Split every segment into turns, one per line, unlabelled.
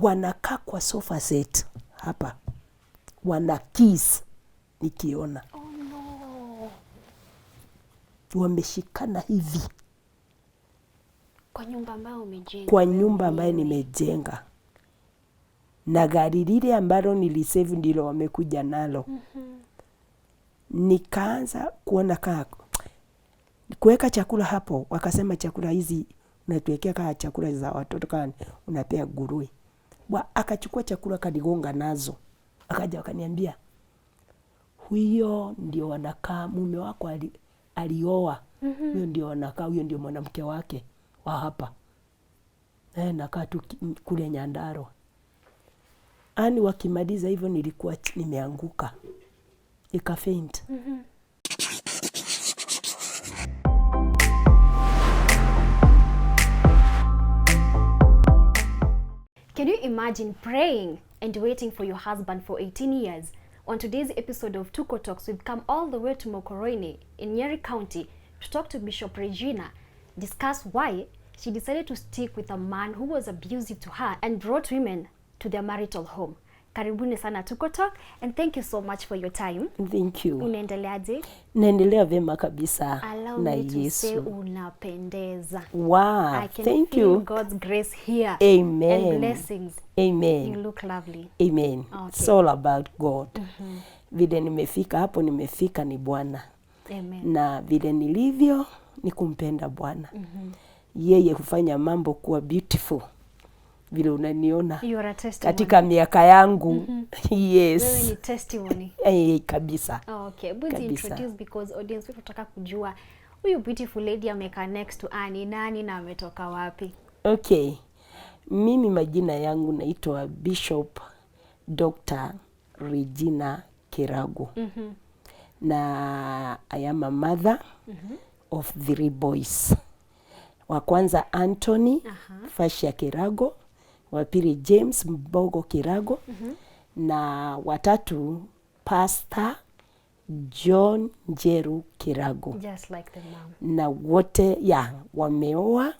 wanakaa kwa sofa set hapa, wana kiss nikiona.
Oh no.
Wameshikana hivi
Kwa nyumba ambayo umejenga.
kwa nyumba ambayo nimejenga, na gari lile ambalo nilisave ndilo wamekuja nalo. Nikaanza kuona kuweka chakula hapo, wakasema chakula hizi unatuwekea kaa chakula za watoto, kaa unapea nguruwe. Akachukua chakula kanigonga nazo, akaja wakaniambia, huyo ndio wanakaa, mume wako alioa, huyo ndio wanakaa, huyo ndio mwanamke wake wa hapa, nakaa tu kule Nyandarua. Ani wakimaliza hivyo nilikuwa nimeanguka, nikafaint.
Can you imagine praying and waiting for your husband for 18 years? On today's episode of Tuko Talks, we've come all the way to Mokoroini in Nyeri County to talk to Bishop Regina, discuss why she decided to stick with a man who was abusive to her and brought women to their marital home. Karibuni sana Tuko Talk, and thank you so much for your time.
Thank you.
Unaendeleaje?
Naendelea vema kabisa.
Allow
na
me to
Yesu.
say unapendeza.
Wow,
I can
thank
feel
you.
God's grace here.
Amen.
And blessings.
Amen.
You look lovely.
Amen.
Okay.
It's all about God. Vile nimefika hapo, nimefika ni Bwana.
Amen.
Na vile nilivyo ni kumpenda Bwana. Yeye hufanya mambo kuwa beautiful. Vile unaniona
You are a testimony.
katika miaka yangu. Yes.
Wewe ni testimony.
Kabisa.
Okay, but
Kabisa.
introduce because audience wetu tutaka kujua huyu beautiful lady amekaa next to Annie nani na ametoka wapi?
Okay. Mimi majina yangu naitwa Bishop Dr. Regina Kirago. Na I am a mother of 3 boys. Wa kwanza Anthony Fasha Kirago, wa pili James Mbogo Kirago, na watatu Pastor John Njeru Kirago.
Just like the mom.
Na wote wameoa,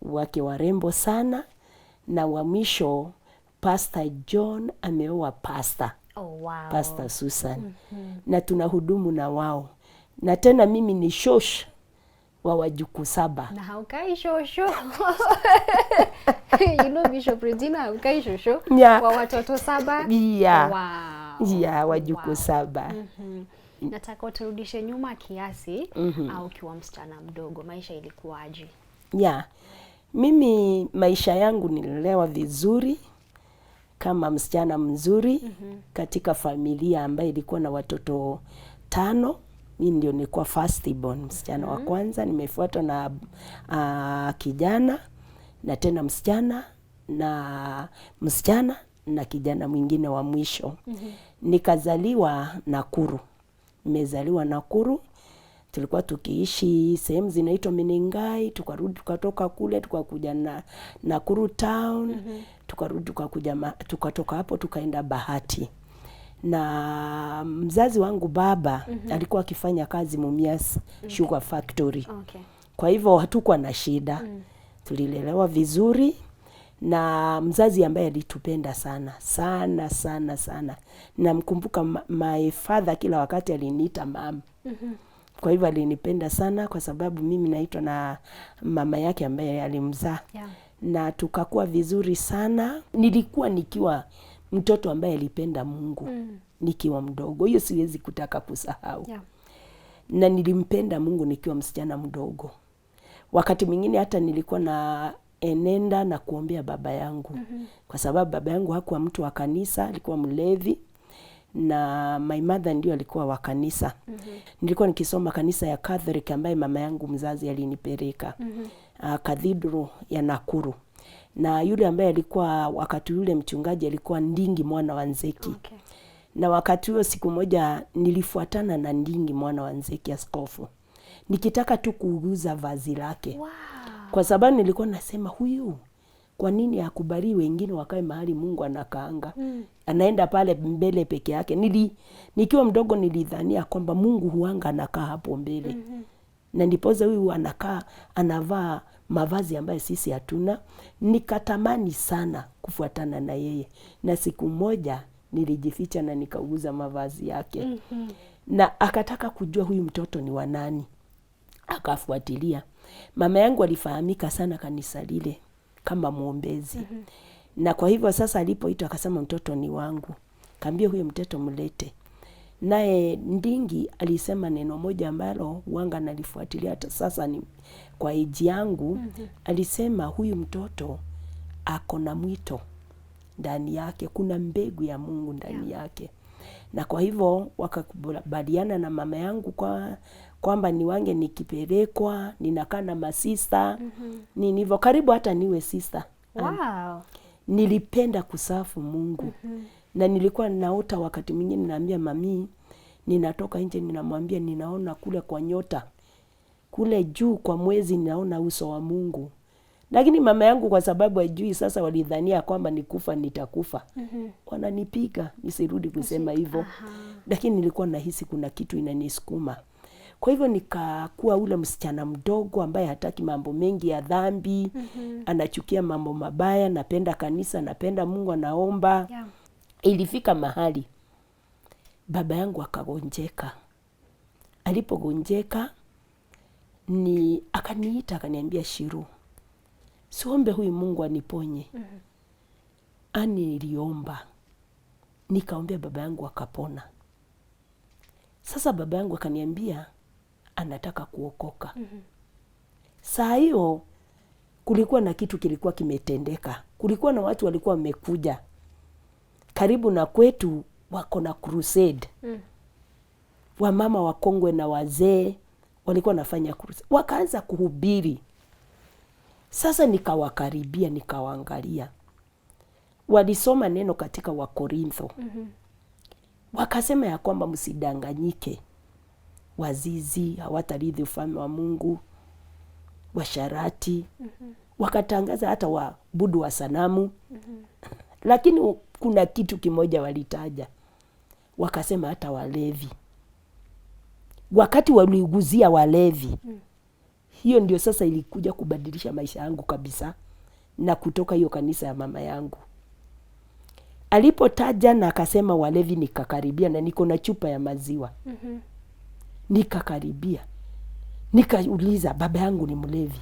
wake warembo sana, na wa mwisho Pastor John ameoa Pastor
Oh wow.
Susan. Na tunahudumu na wao. Na tena mimi ni shosh wa wajukuu 7.
Na haukai shosho. You know Bishop Regina haukai shosho.
Yeah.
Wa watoto 7.
Yeah.
Wow.
Wajukuu 7.
Nataka uturudishe nyuma kiasi au ukiwa msichana mdogo maisha ilikuwaje?
Mimi maisha yangu nilelewa vizuri kama msichana mzuri katika familia ambayo ilikuwa na watoto 5. Mimi ndio nilikuwa first born, msichana wa kwanza, nimefuatwa na kijana na tena msichana na kijana mwingine wa mwisho. Nikazaliwa Nakuru. Nimezaliwa Nakuru. Tulikuwa tukiishi sehemu zinaitwa Menengai, tukarudi tukatoka kule tukakuja na Nakuru town, tukarudi tukatoka hapo tukaenda Bahati. Na mzazi wangu baba alikuwa akifanya kazi Mumias Sugar Factory.
Okay.
Kwa hivyo hatukuwa na shida. Tulilelewa vizuri na mzazi ambaye alitupenda sana sana sana sana. Namkumbuka my father kila wakati aliniita mama. Kwa hivyo alinipenda sana kwa sababu mimi naitwa na mama yake ambaye alimzaa. Na tukakuwa vizuri sana. Nilikuwa nikiwa mtoto ambaye alipenda Mungu nikiwa mdogo. Hiyo siwezi kutaka kusahau. Na nilimpenda Mungu nikiwa msichana mdogo. Wakati mwingine hata nilikuwa na enenda na kuombea baba yangu. Kwa sababu baba yangu hakuwa mtu wa kanisa, alikuwa mlevi. Na my mother ndio alikuwa wa kanisa. Nilikuwa nikisoma kanisa ya Catholic ambaye mama yangu mzazi alinipeleka. Cathedral ya Nakuru. Na yule ambaye alikuwa wakati yule mchungaji alikuwa Ndingi mwana wa Nzeki.
Okay.
Na wakati huo siku moja nilifuatana na Ndingi mwana wa Nzeki askofu. Nikitaka tu kuuguza vazi lake.
Wow.
Kwa sababu nilikuwa nasema huyu kwa nini hakubali wengine wakae mahali Mungu anakaanga? Anaenda pale mbele peke yake. Nikiwa mdogo nilidhania kwamba Mungu huanga anakaa hapo mbele. Na ndipoza huyu anavaa mavazi ambayo sisi hatuna. Nikatamani sana kufuatana na yeye. Na siku moja nilijificha na nikauza mavazi yake. Na akataka kujua huyu mtoto ni wa nani. Akafuatilia. Mama yangu alifahamika sana kanisa lile kama mwombezi. Na kwa hivyo sasa alipoitwa akasema mtoto ni wangu. Kaambia huyo mtoto mlete. Naye Ndingi alisema neno moja ambalo wanga nalifuatilia hata sasa ni kwa eji yangu. Alisema huyu mtoto ako na mwito ndani yake, kuna mbegu ya Mungu ndani yake. Na kwa hivyo wakakubaliana na mama yangu kwamba niwange nikipelekwa, ninakaa na masista, hivyo karibu hata niwe sister.
Wow.
Nilipenda kusafu Mungu. Na nilikuwa naota wakati mwingine naambia mami, ninatoka nje ninamwambia ninaona kule kwa nyota, kule juu kwa mwezi ninaona uso wa Mungu. Lakini mama yangu kwa sababu hajui, sasa walidhania kwamba nikufa nitakufa. Wananipiga nisirudi kusema hivyo. Lakini nilikuwa nahisi kuna kitu inanisukuma. Kwa hivyo nikakuwa ule msichana mdogo ambaye hataki mambo mengi ya dhambi, anachukia mambo mabaya, napenda kanisa, napenda Mungu, anaomba.
Yeah.
Ilifika mahali baba yangu akagonjeka. Alipogonjeka akaniita akaniambia, Shiru, siombe huyu Mungu aniponye. Ani niliomba. Nikaombea baba yangu akapona. Sasa baba yangu akaniambia anataka kuokoka. Saa hiyo kulikuwa na kitu kilikuwa kimetendeka. Kulikuwa na watu walikuwa wamekuja karibu na kwetu, wako na crusade. Wamama wakongwe na wazee walikuwa nafanya crusade. Wakaanza kuhubiri. Sasa nikawakaribia, nikawaangalia. Walisoma neno katika Wakorintho. Wakasema ya kwamba msidanganyike. Wazizi hawatarithi ufalme wa Mungu, washarati. Wakatangaza hata waabudu wa sanamu. Lakini kuna kitu kimoja walitaja. Wakasema hata walevi. Wakati waliguzia walevi, hiyo ndio sasa ilikuja kubadilisha maisha yangu kabisa, na kutoka hiyo kanisa ya mama yangu. Alipotaja na akasema walevi, nikakaribia na niko na chupa ya maziwa. Nikakaribia. Nikauliza, baba yangu ni mlevi,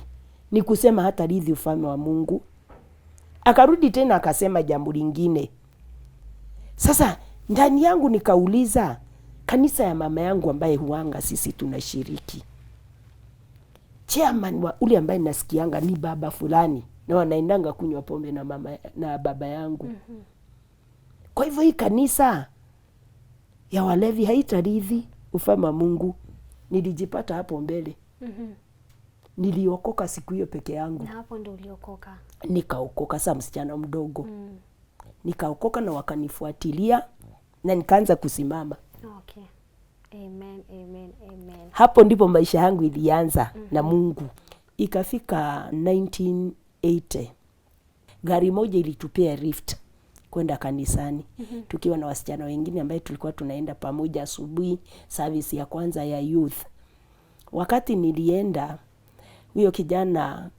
nikusema hata rithi ufalme wa Mungu? Akarudi tena akasema jambo lingine. Sasa ndani yangu nikauliza, kanisa ya mama yangu ambaye huanga sisi tunashiriki, chairman wa ule ambaye nasikianga ni baba fulani, na wanaendanga kunywa pombe na mama na baba yangu. Kwa hivyo hii kanisa ya walevi haitarithi ufalme wa Mungu. Nilijipata hapo mbele. Niliokoka siku hiyo peke yangu.
Na hapo ndio uliokoka?
Nikaokoka, saa msichana mdogo. Nikaokoka na wakanifuatilia na nikaanza kusimama.
Okay. Amen, amen, amen.
Hapo ndipo maisha yangu ilianza na Mungu. Ikafika 1980. Gari moja ilitupea Rift kwenda kanisani. Tukiwa na wasichana wengine ambaye tulikuwa tunaenda pamoja asubuhi, service ya kwanza ya youth. Wakati nilienda, huyo kijana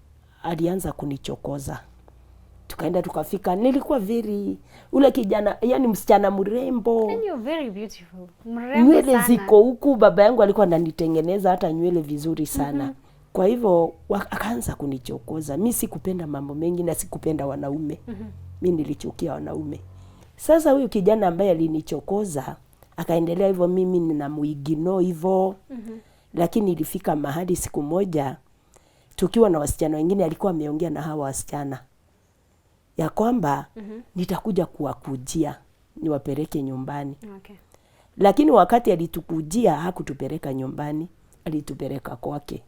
alianza kunichokoza. Tukaenda tukafika, nilikuwa ule kijana, yani msichana mrembo.
And you're very beautiful. Mrembo
Nywele
sana.
ziko huku, baba yangu alikuwa ananitengeneza hata nywele vizuri sana. Kwa hivyo akaanza kunichokoza. Mimi sikupenda mambo mengi na sikupenda wanaume. Mimi nilichukia wanaume. Sasa huyu kijana ambaye alinichokoza akaendelea hivyo, mimi ninamuigino hivyo. Lakini ilifika mahali siku moja tukiwa na wasichana wengine, alikuwa ameongea na hawa wasichana ya kwamba nitakuja kuwakujia niwapeleke nyumbani.
Okay.
Lakini wakati alitukujia hakutupeleka nyumbani, alitupeleka kwake.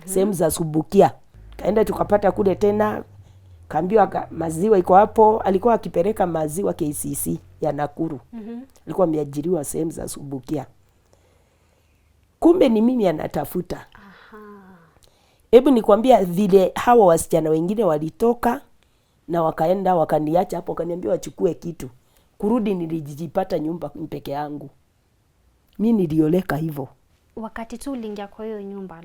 Sehemu za Subukia. Kaenda tukapata kule tena, kaambiwa maziwa iko hapo. Alikuwa akipeleka maziwa KCC ya Nakuru. Alikuwa ameajiriwa sehemu za Subukia. Kumbe ni mimi anatafuta. Hebu nikwambia vile hawa wasichana wengine walitoka na wakaenda wakaniacha hapo, wakaniambia wachukue kitu. Kurudi nilijipata nyumba peke yangu. Mimi nilioleka hivyo.
Wakati tu uliingia kwa hiyo nyumba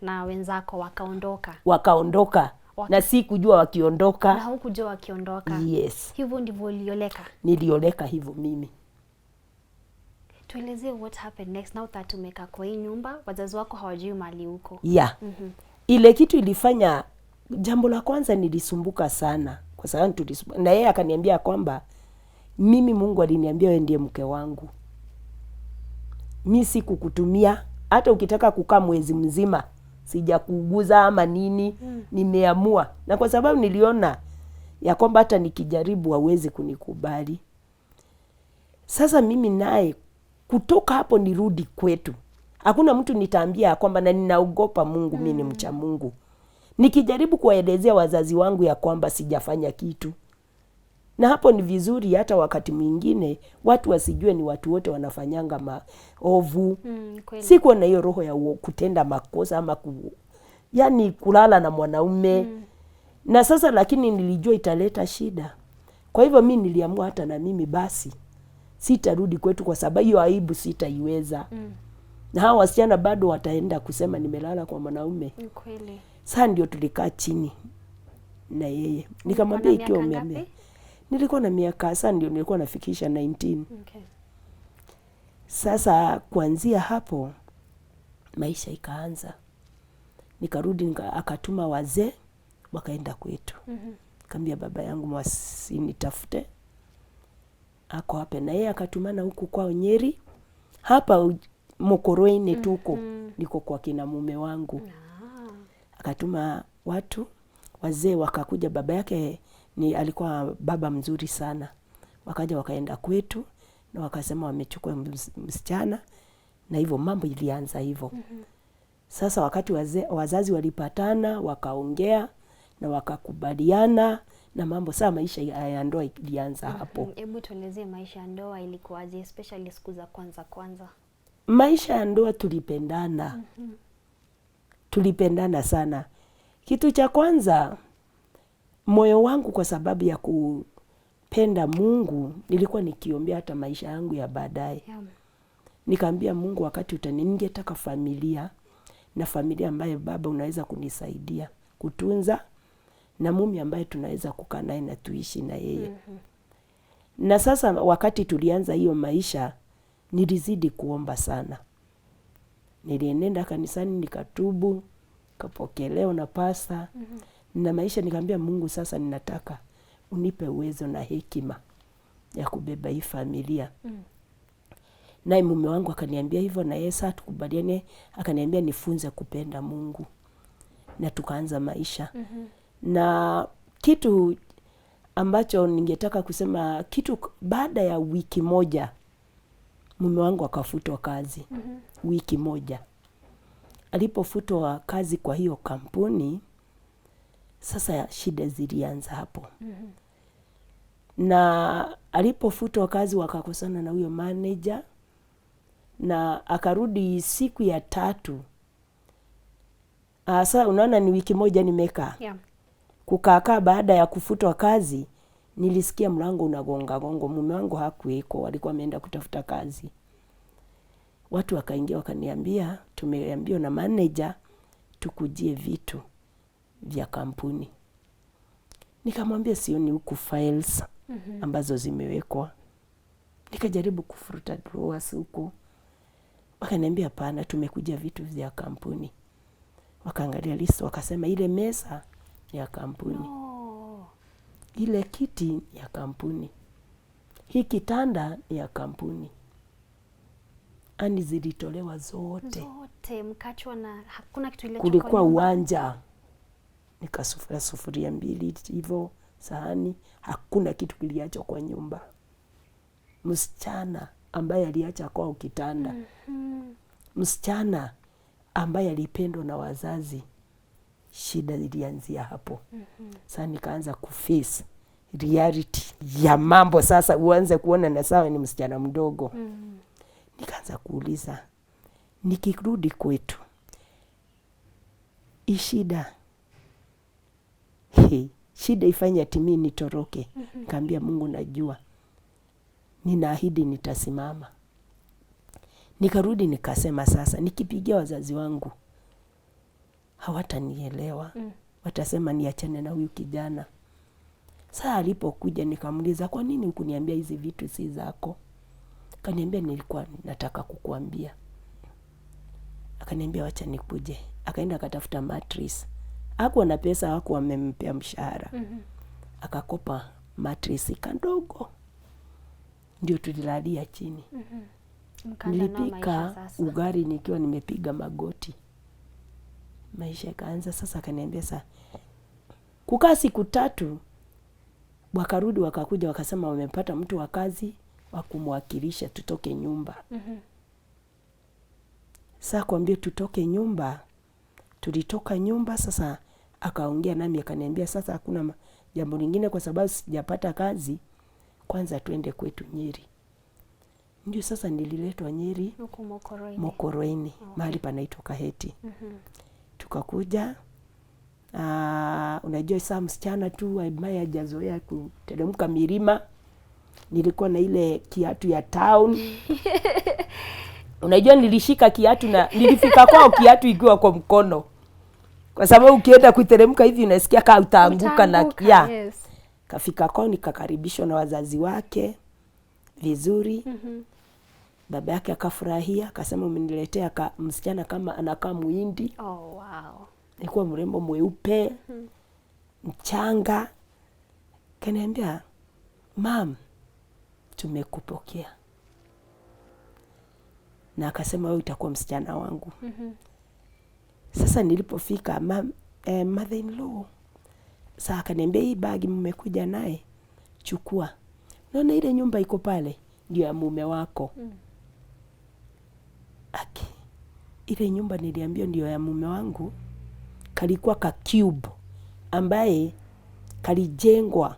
na wenzako wakaondoka.
Wakaondoka. na si kujua wakiondoka.
Na hukujua wakiondoka.
Yes.
Hivyo ndivyo ulioleka.
Nilioleka hivyo mimi.
Tuelezee what happened next now that umekaa kwa hii nyumba, wazazi wako hawajui mahali huko.
Yeah. Ile kitu ilifanya, jambo la kwanza nilisumbuka sana. Kwa sababu na yeye akaniambia kwamba mimi Mungu aliniambia wewe ndiye mke wangu. Mimi sikukutumia, hata ukitaka kukaa mwezi mzima sijakuuguza ama nini, nimeamua. Na kwa sababu niliona ya kwamba hata nikijaribu hawezi kunikubali. Sasa mimi naye kutoka hapo nirudi kwetu. Hakuna mtu nitaambia kwamba na ninaogopa Mungu, mimi ni mcha Mungu. Nikijaribu kuwaelezea wazazi wangu ya kwamba sijafanya kitu. Na hapo ni vizuri hata wakati mwingine watu wasijue ni watu wote wanafanyanga maovu. Sikuwa na hiyo roho ya kutenda makosa ama yani kulala na mwanaume. Na sasa lakini nilijua italeta shida. Kwa hivyo mimi niliamua hata na mimi basi sitarudi kwetu kwa sababu hiyo aibu sitaiweza. Na hao wasichana bado wataenda kusema nimelala kwa mwanaume.
Kweli.
Sasa ndio tulikaa chini na yeye. Nikamwambia ikiwa umeamua. Nilikuwa na miaka, sasa ndio nilikuwa nafikisha 19.
Okay.
Sasa kuanzia hapo maisha ikaanza. Nikarudi akatuma wazee wakaenda kwetu. Kaambia baba yangu mwasinitafute. Ako hapa na yeye akatumana huku kwao Nyeri. Hapa Mokoroini tuko. Niko kwa kina mume wangu. Akatuma watu, wazee wakakuja, baba yake alikuwa baba mzuri sana. Wakaja wakaenda kwetu na wakasema wamechukua msichana na hivyo mambo ilianza hivyo. Sasa wakati wazazi walipatana, wakaongea na wakakubaliana na mambo, saa maisha ya ndoa ilianza hapo.
Hebu tuelezee maisha ya ndoa ilikuwaje, especially siku za kwanza?
Maisha ya ndoa tulipendana. Tulipendana sana. Kitu cha kwanza, moyo wangu kwa sababu ya kupenda Mungu, nilikuwa nikiombea hata maisha yangu ya baadaye. Nikaambia Mungu wakati ningetaka familia, na familia ambaye baba unaweza kunisaidia kutunza, na mume ambaye tunaweza kukaa naye na tuishi na yeye. Na sasa wakati tulianza hiyo maisha, nilizidi kuomba sana. Nilienenda kanisani nikatubu, kapokelewa na pasta. Na maisha nikaambia Mungu sasa ninataka unipe uwezo na hekima ya kubeba hii familia. Naye mume wangu akaniambia hivyo, na yeye sasa tukubaliane, akaniambia nifunze kupenda Mungu. Na tukaanza maisha. Na kitu ambacho ningetaka kusema, kitu baada ya wiki moja mume wangu akafutwa kazi. Wiki moja. Alipofutwa kazi kwa hiyo kampuni, sasa shida zilianza hapo. Na alipofutwa kazi wakakosana na huyo manager, na akarudi siku ya 3. Sasa unaona ni wiki moja nimekaa. Kukaa baada ya kufutwa kazi, nilisikia mlango unagonga gongo. Mume wangu hakuweko, alikuwa ameenda kutafuta kazi. Watu wakaingia wakaniambia tumeambiwa na manager tukujie vitu vya kampuni. Nikamwambia sioni huku files ambazo zimewekwa. Nikajaribu kufuruta drawers huko. Wakaniambia hapana, tumekujia vitu vya kampuni. Wakaangalia list wakasema ile mesa ya kampuni. Ile kiti ya kampuni. Hii kitanda ya kampuni. Ani zilitolewa zote.
Mkachwa na hakuna kitu ile.
Kulikuwa uwanja. Sufuria 2 hivyo, sahani, hakuna kitu kiliachwa kwa nyumba. Msichana ambaye aliacha kwao kitanda. Msichana ambaye alipendwa na wazazi. Shida zilianzia hapo. Sasa nikaanza kuface reality ya mambo. Sasa uanze kuona na sawa ni msichana mdogo. Nikaanza kuuliza, nikirudi kwetu shida shida ifanye ati mimi nitoroke. Kaambia Mungu najua, ninaahidi nitasimama. Nikarudi nikasema sasa nikipigia wazazi wangu hawatanielewa. watasema niachane na huyu kijana. Saa alipokuja nikamuuliza, kwa nini hukuniambia hizi vitu si zako? Akaniambia, nilikuwa nataka kukuambia. Akaniambia, wacha nikuje. Akaenda akatafuta mattress. Hakuwa na pesa, hakuwa amempea mshahara. Akakopa mattress kandogo. Ndio tulilalia chini. Nilipika ugali nikiwa nimepiga magoti. Maisha ikaanza sasa. Akaniambia, sasa kukaa siku 3 wakarudi wakakuja wakasema wamepata mtu wa kazi wa kumwakilisha tutoke nyumba. Sasa kuambia tutoke nyumba, tulitoka nyumba. Sasa akaongea nami akaniambia, sasa hakuna jambo lingine kwa sababu sijapata kazi, kwanza tuende kwetu Nyeri. Ndio sasa nililetwa Nyeri, Mokoroini, mahali panaitwa Kaheti. Tukakuja, unajua saa msichana tu ambaye hajazoea kuteremka milima. Nilikuwa na ile kiatu ya town. Unajua nilishika kiatu na nilifika kwao kiatu ikiwa kwa mkono. Kwa sababu ukienda kuteremka hivi unasikia kama utaanguka na
yes.
Kafika kwao nikakaribishwa na wazazi wake vizuri. Baba yake akafurahia, akasema umeniletea msichana kama anakaa Muhindi.
Oh wow.
Alikuwa mrembo mweupe, mchanga. Kaniambia, "Mom, tumekupokea." Na akasema wewe utakuwa msichana wangu. Sasa nilipofika mother-in-law, sasa akaniambia, hii bagi mmekuja naye, chukua. Naona ile nyumba iko pale ndio ya mume wako. Ile nyumba niliambiwa ndio ya mume wangu. Kalikuwa ka cube ambaye kalijengwa,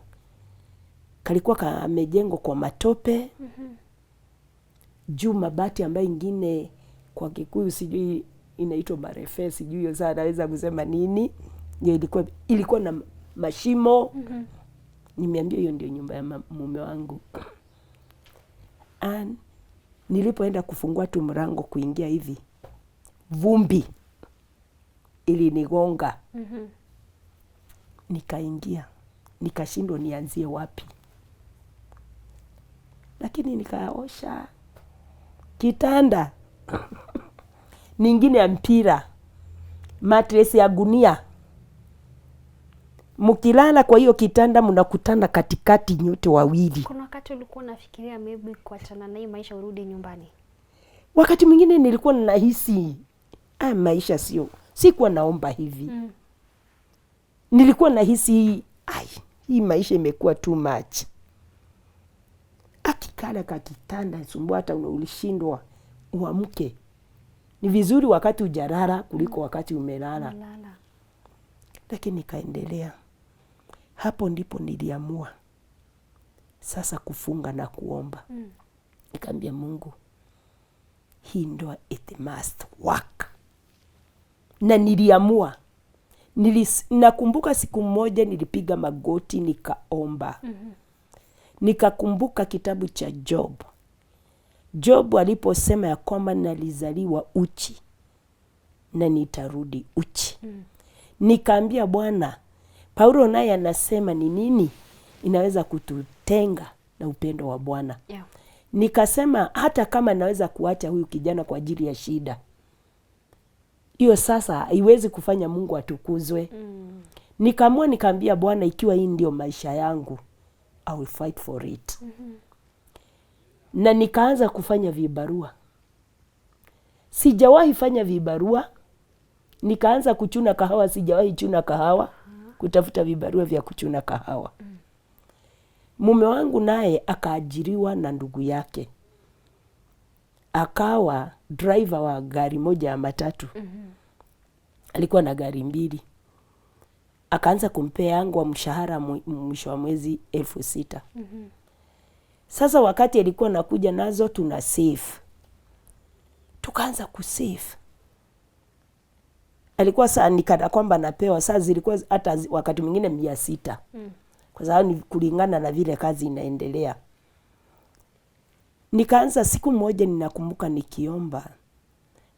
kalikuwa kamejengwa kwa matope. Juu mabati ambayo ingine kwa Kikuyu sijui inaitwa marefe, sijui hiyo saa naweza kusema nini. Ilikuwa na mashimo. Nimeambia hiyo ndio nyumba ya mume wangu. Nilipoenda kufungua tu mlango kuingia hivi, vumbi ilinigonga. Nikaingia, nikashindwa nianzie wapi. Lakini nikaosha kitanda ningine ya mpira, mattress ya gunia. Mkilala kwa hiyo kitanda mnakutana katikati nyote wawili.
Kuna wakati ulikuwa unafikiria maybe kuachana na hii maisha urudi nyumbani?
Wakati mwingine nilikuwa ninahisi maisha sikuwa naomba hivi. Nilikuwa nahisi hii maisha imekuwa too much. Akikala kakitanda sumbua hata ulishindwa uamke. Ni vizuri wakati ujarara kuliko wakati umelala. Lakini nikaendelea. Hapo ndipo niliamua sasa kufunga na kuomba. Nikaambia Mungu, hii ndoa it must work. Na niliamua. Nakumbuka siku moja nilipiga magoti nikaomba. Nikakumbuka kitabu cha Job. Job aliposema ya kwamba nalizaliwa uchi na nitarudi uchi. Nikaambia Bwana, Paulo naye anasema ni nini inaweza kututenga na upendo wa Bwana? Nikasema hata kama naweza kuacha huyu kijana kwa ajili ya shida, hiyo sasa haiwezi kufanya Mungu atukuzwe. Nikaamua nikaambia Bwana, ikiwa hii ndio maisha yangu, I will fight for it. Na nikaanza kufanya vibarua. Sijawahi fanya vibarua. Nikaanza kuchuna kahawa, sijawahi chuna kahawa, kutafuta vibarua vya kuchuna kahawa. Mume wangu naye akaajiriwa na ndugu yake. Akawa driver wa gari moja ya matatu. Alikuwa na gari 2. Akaanza kumpea yangu wa mshahara mwisho wa mwezi 6,000. Sasa wakati alikuwa nakuja nazo tuna save. Tukaanza kusave. Alikuwa saa nikana kwamba napewa, saa zilikuwa hata wakati mwingine 600. Kwa sababu ni kulingana na vile kazi inaendelea. Nikaanza siku moja ninakumbuka nikiomba.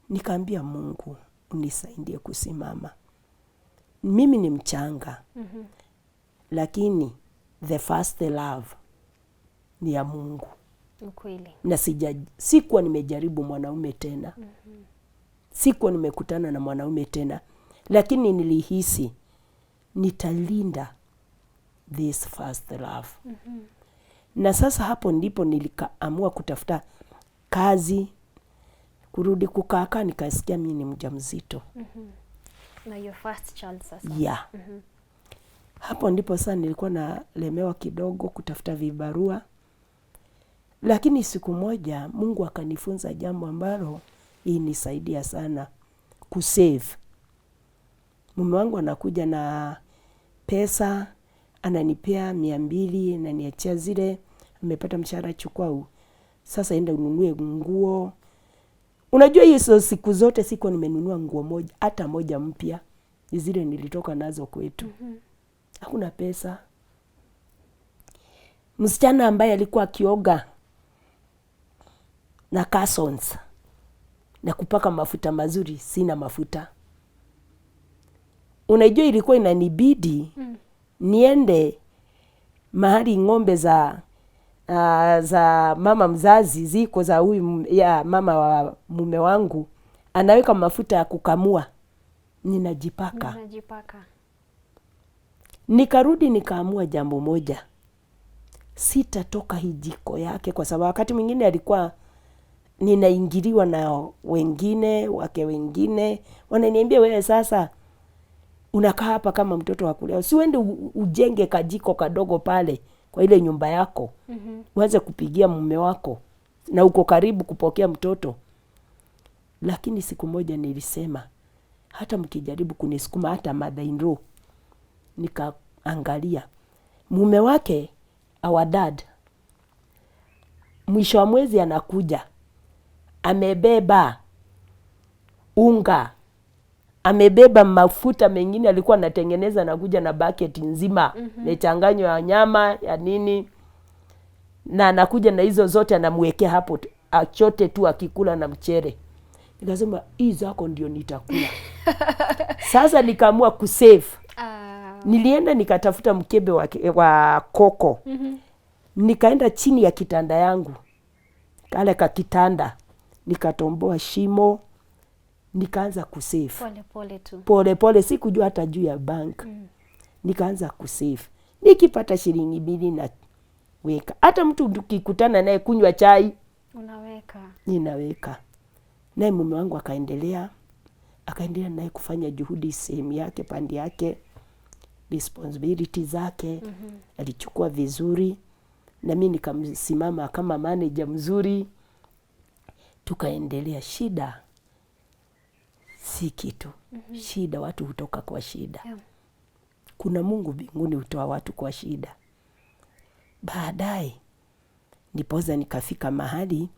Nikaambia Mungu, unisaidie kusimama. mimi ni mchanga. Lakini the first love ni ya Mungu.
Ukweli.
Na sikuwa nimejaribu mwanaume tena. Sikuwa nimekutana na mwanaume tena. Lakini nilihisi nitalinda this first love. Na sasa hapo ndipo nilikaamua kutafuta kazi, kurudi kukaa, nikasikia mimi ni mjamzito.
Na your first child sasa.
Yeah. Hapo ndipo sasa nilikuwa nalemewa kidogo kutafuta vibarua. Lakini siku moja Mungu akanifunza jambo ambalo inisaidia sana kusave. Mume wangu anakuja na pesa, ananipea 200, ananiachia zile, amepata mshahara, chukua sasa enda ununue nguo. Unajua hizo siku zote sikuwa nimenunua nguo moja, hata moja mpya. Zile nilitoka nazo kwetu. Hakuna pesa. Msichana ambaye alikuwa akioga na Cassons na kupaka mafuta mazuri, sina mafuta. Unajua ilikuwa inanibidi niende mahali ng'ombe za mama mzazi ziko za huyu ya mama wa mume wangu, anaweka mafuta ya kukamua, ninajipaka. Nikarudi nikaamua jambo moja, sitatoka hii jiko yake, kwa sababu wakati mwingine alikuwa ninaingiliwa na wengine, wake wengine, wananiambia wewe sasa unakaa hapa kama mtoto wa kulea, usiende ujenge kajiko kadogo pale kwa ile nyumba yako. Uanze kupigia mume wako na uko karibu kupokea mtoto. Lakini siku moja nilisema hata mkijaribu kunisukuma, hata mother-in-law, nikaangalia mume wake, our dad, mwisho wa mwezi anakuja, amebeba unga, amebeba mafuta mengine alikuwa anatengeneza, na kuja na bucket nzima mechanganyo ya nyama ya nini, na anakuja na hizo zote anamwekea hapo achote tu akikula na mchere. Nikasema hii zako ndio nitakula. Sasa nikaamua kusave. Nilienda nikatafuta mkebe wa koko. Nikaenda chini ya kitanda yangu, kale ka kitanda, nikatomboa shimo, nikaanza kusave.
Pole pole tu.
Pole pole, sikujua hata juu ya bank. Nikaanza kusave. Nikipata shilingi 2 na weka. Hata mtu ukikutana naye kunywa chai,
unaweka.
Ninaweka. Naye mume wangu akaendelea naye kufanya juhudi sehemu yake, pande yake, responsibility zake. Alichukua vizuri, na mimi nikamsimama kama manager mzuri. Tukaendelea. Shida si kitu. Shida watu hutoka kwa shida. Kuna Mungu mbinguni hutoa watu kwa shida. Baadaye nipoza nikafika mahali,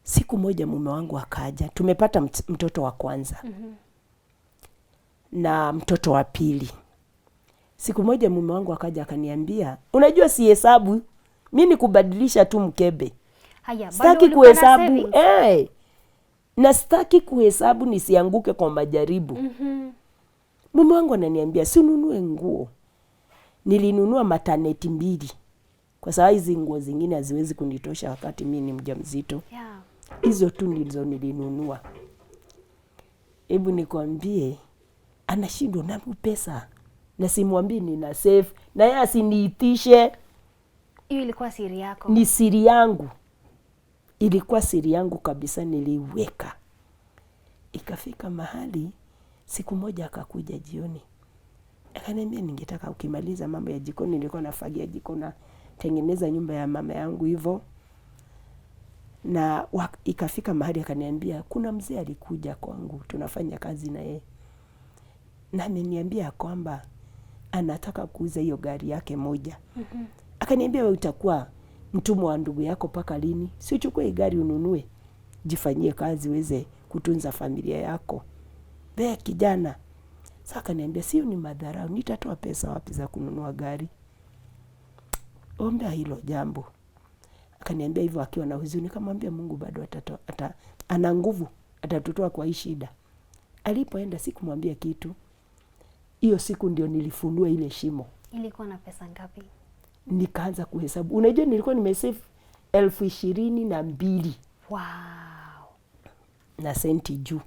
siku moja mume wangu akaja, tumepata mtoto wa kwanza na mtoto wa pili. Siku moja mume wangu akaja akaniambia, unajua si hesabu, mimi ni kubadilisha tu mkebe. Sitaki kuhesabu. Na sitaki kuhesabu nisianguke kwa majaribu. Mume wangu ananiambia, si ununue nguo. Nilinunua mataneti 2. Kwa sababu hizi nguo zingine haziwezi kunitosha wakati mimi ni mjamzito. Hizo tu ndizo nilinunua. Hebu nikwambie, anashindwa na pesa. Na simwambii nina save, na yeye asiniitishe.
Hiyo ilikuwa siri yako.
Ni siri yangu. Ilikuwa siri yangu kabisa, niliweka. Ikafika mahali, siku moja akakuja jioni. Akaniambia ningetaka ukimaliza mambo ya jikoni, nilikuwa nafagia jikoni na tengeneza nyumba ya mama yangu hivyo. Na ikafika mahali akaniambia kuna mzee alikuja kwangu, tunafanya kazi na yeye. Na ameniambia kwamba anataka kuuza hiyo gari yake moja. Akaniambia wewe utakuwa mtumwa wa ndugu yako paka lini? Si uchukue gari ununue, jifanyie kazi uweze kutunza familia yako. Wewe kijana. Sasa akaniambia sio ni madharau, nitatoa pesa wapi za kununua gari? Omba hilo jambo. Akaniambia hivyo akiwa na huzuni, nikamwambia Mungu bado ana nguvu, atatutoa kwa hii shida. Alipoenda sikumwambia kitu. Hiyo siku ndio nilifunua ile shimo.
Ilikuwa na pesa ngapi?
Nikaanza kuhesabu. Unajua nilikuwa nimesave 22,000.
Wow.
Na senti juu.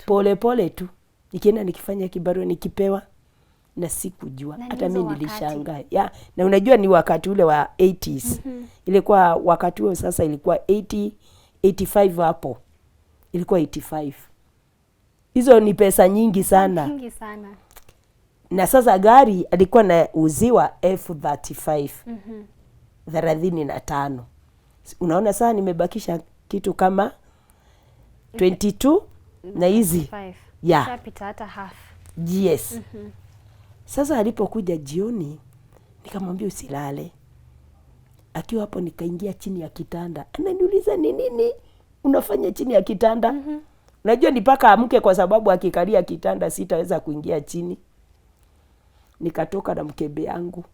Pole
tu. Nikienda nikifanya kibarua nikipewa na sikujua. Hata mimi nilishangaa. Na unajua ni wakati ule wa 80s. Ilikuwa wakati huo sasa ilikuwa 85 hapo. Ilikuwa 85. Hizo ni pesa nyingi sana.
Nyingi sana.
Na sasa gari alikuwa na uziwa F35. 35. Unaona saa nimebakisha kitu kama 22 na hizi.
Shapita hata half.
Yes. Sasa alipokuja jioni nikamwambia usilale. Akiwa hapo nikaingia chini ya kitanda. Ananiuliza ni nini unafanya chini ya kitanda? Najua nipaka amke kwa sababu akikalia kitanda sitaweza kuingia chini. Nikatoka na mkebe yangu.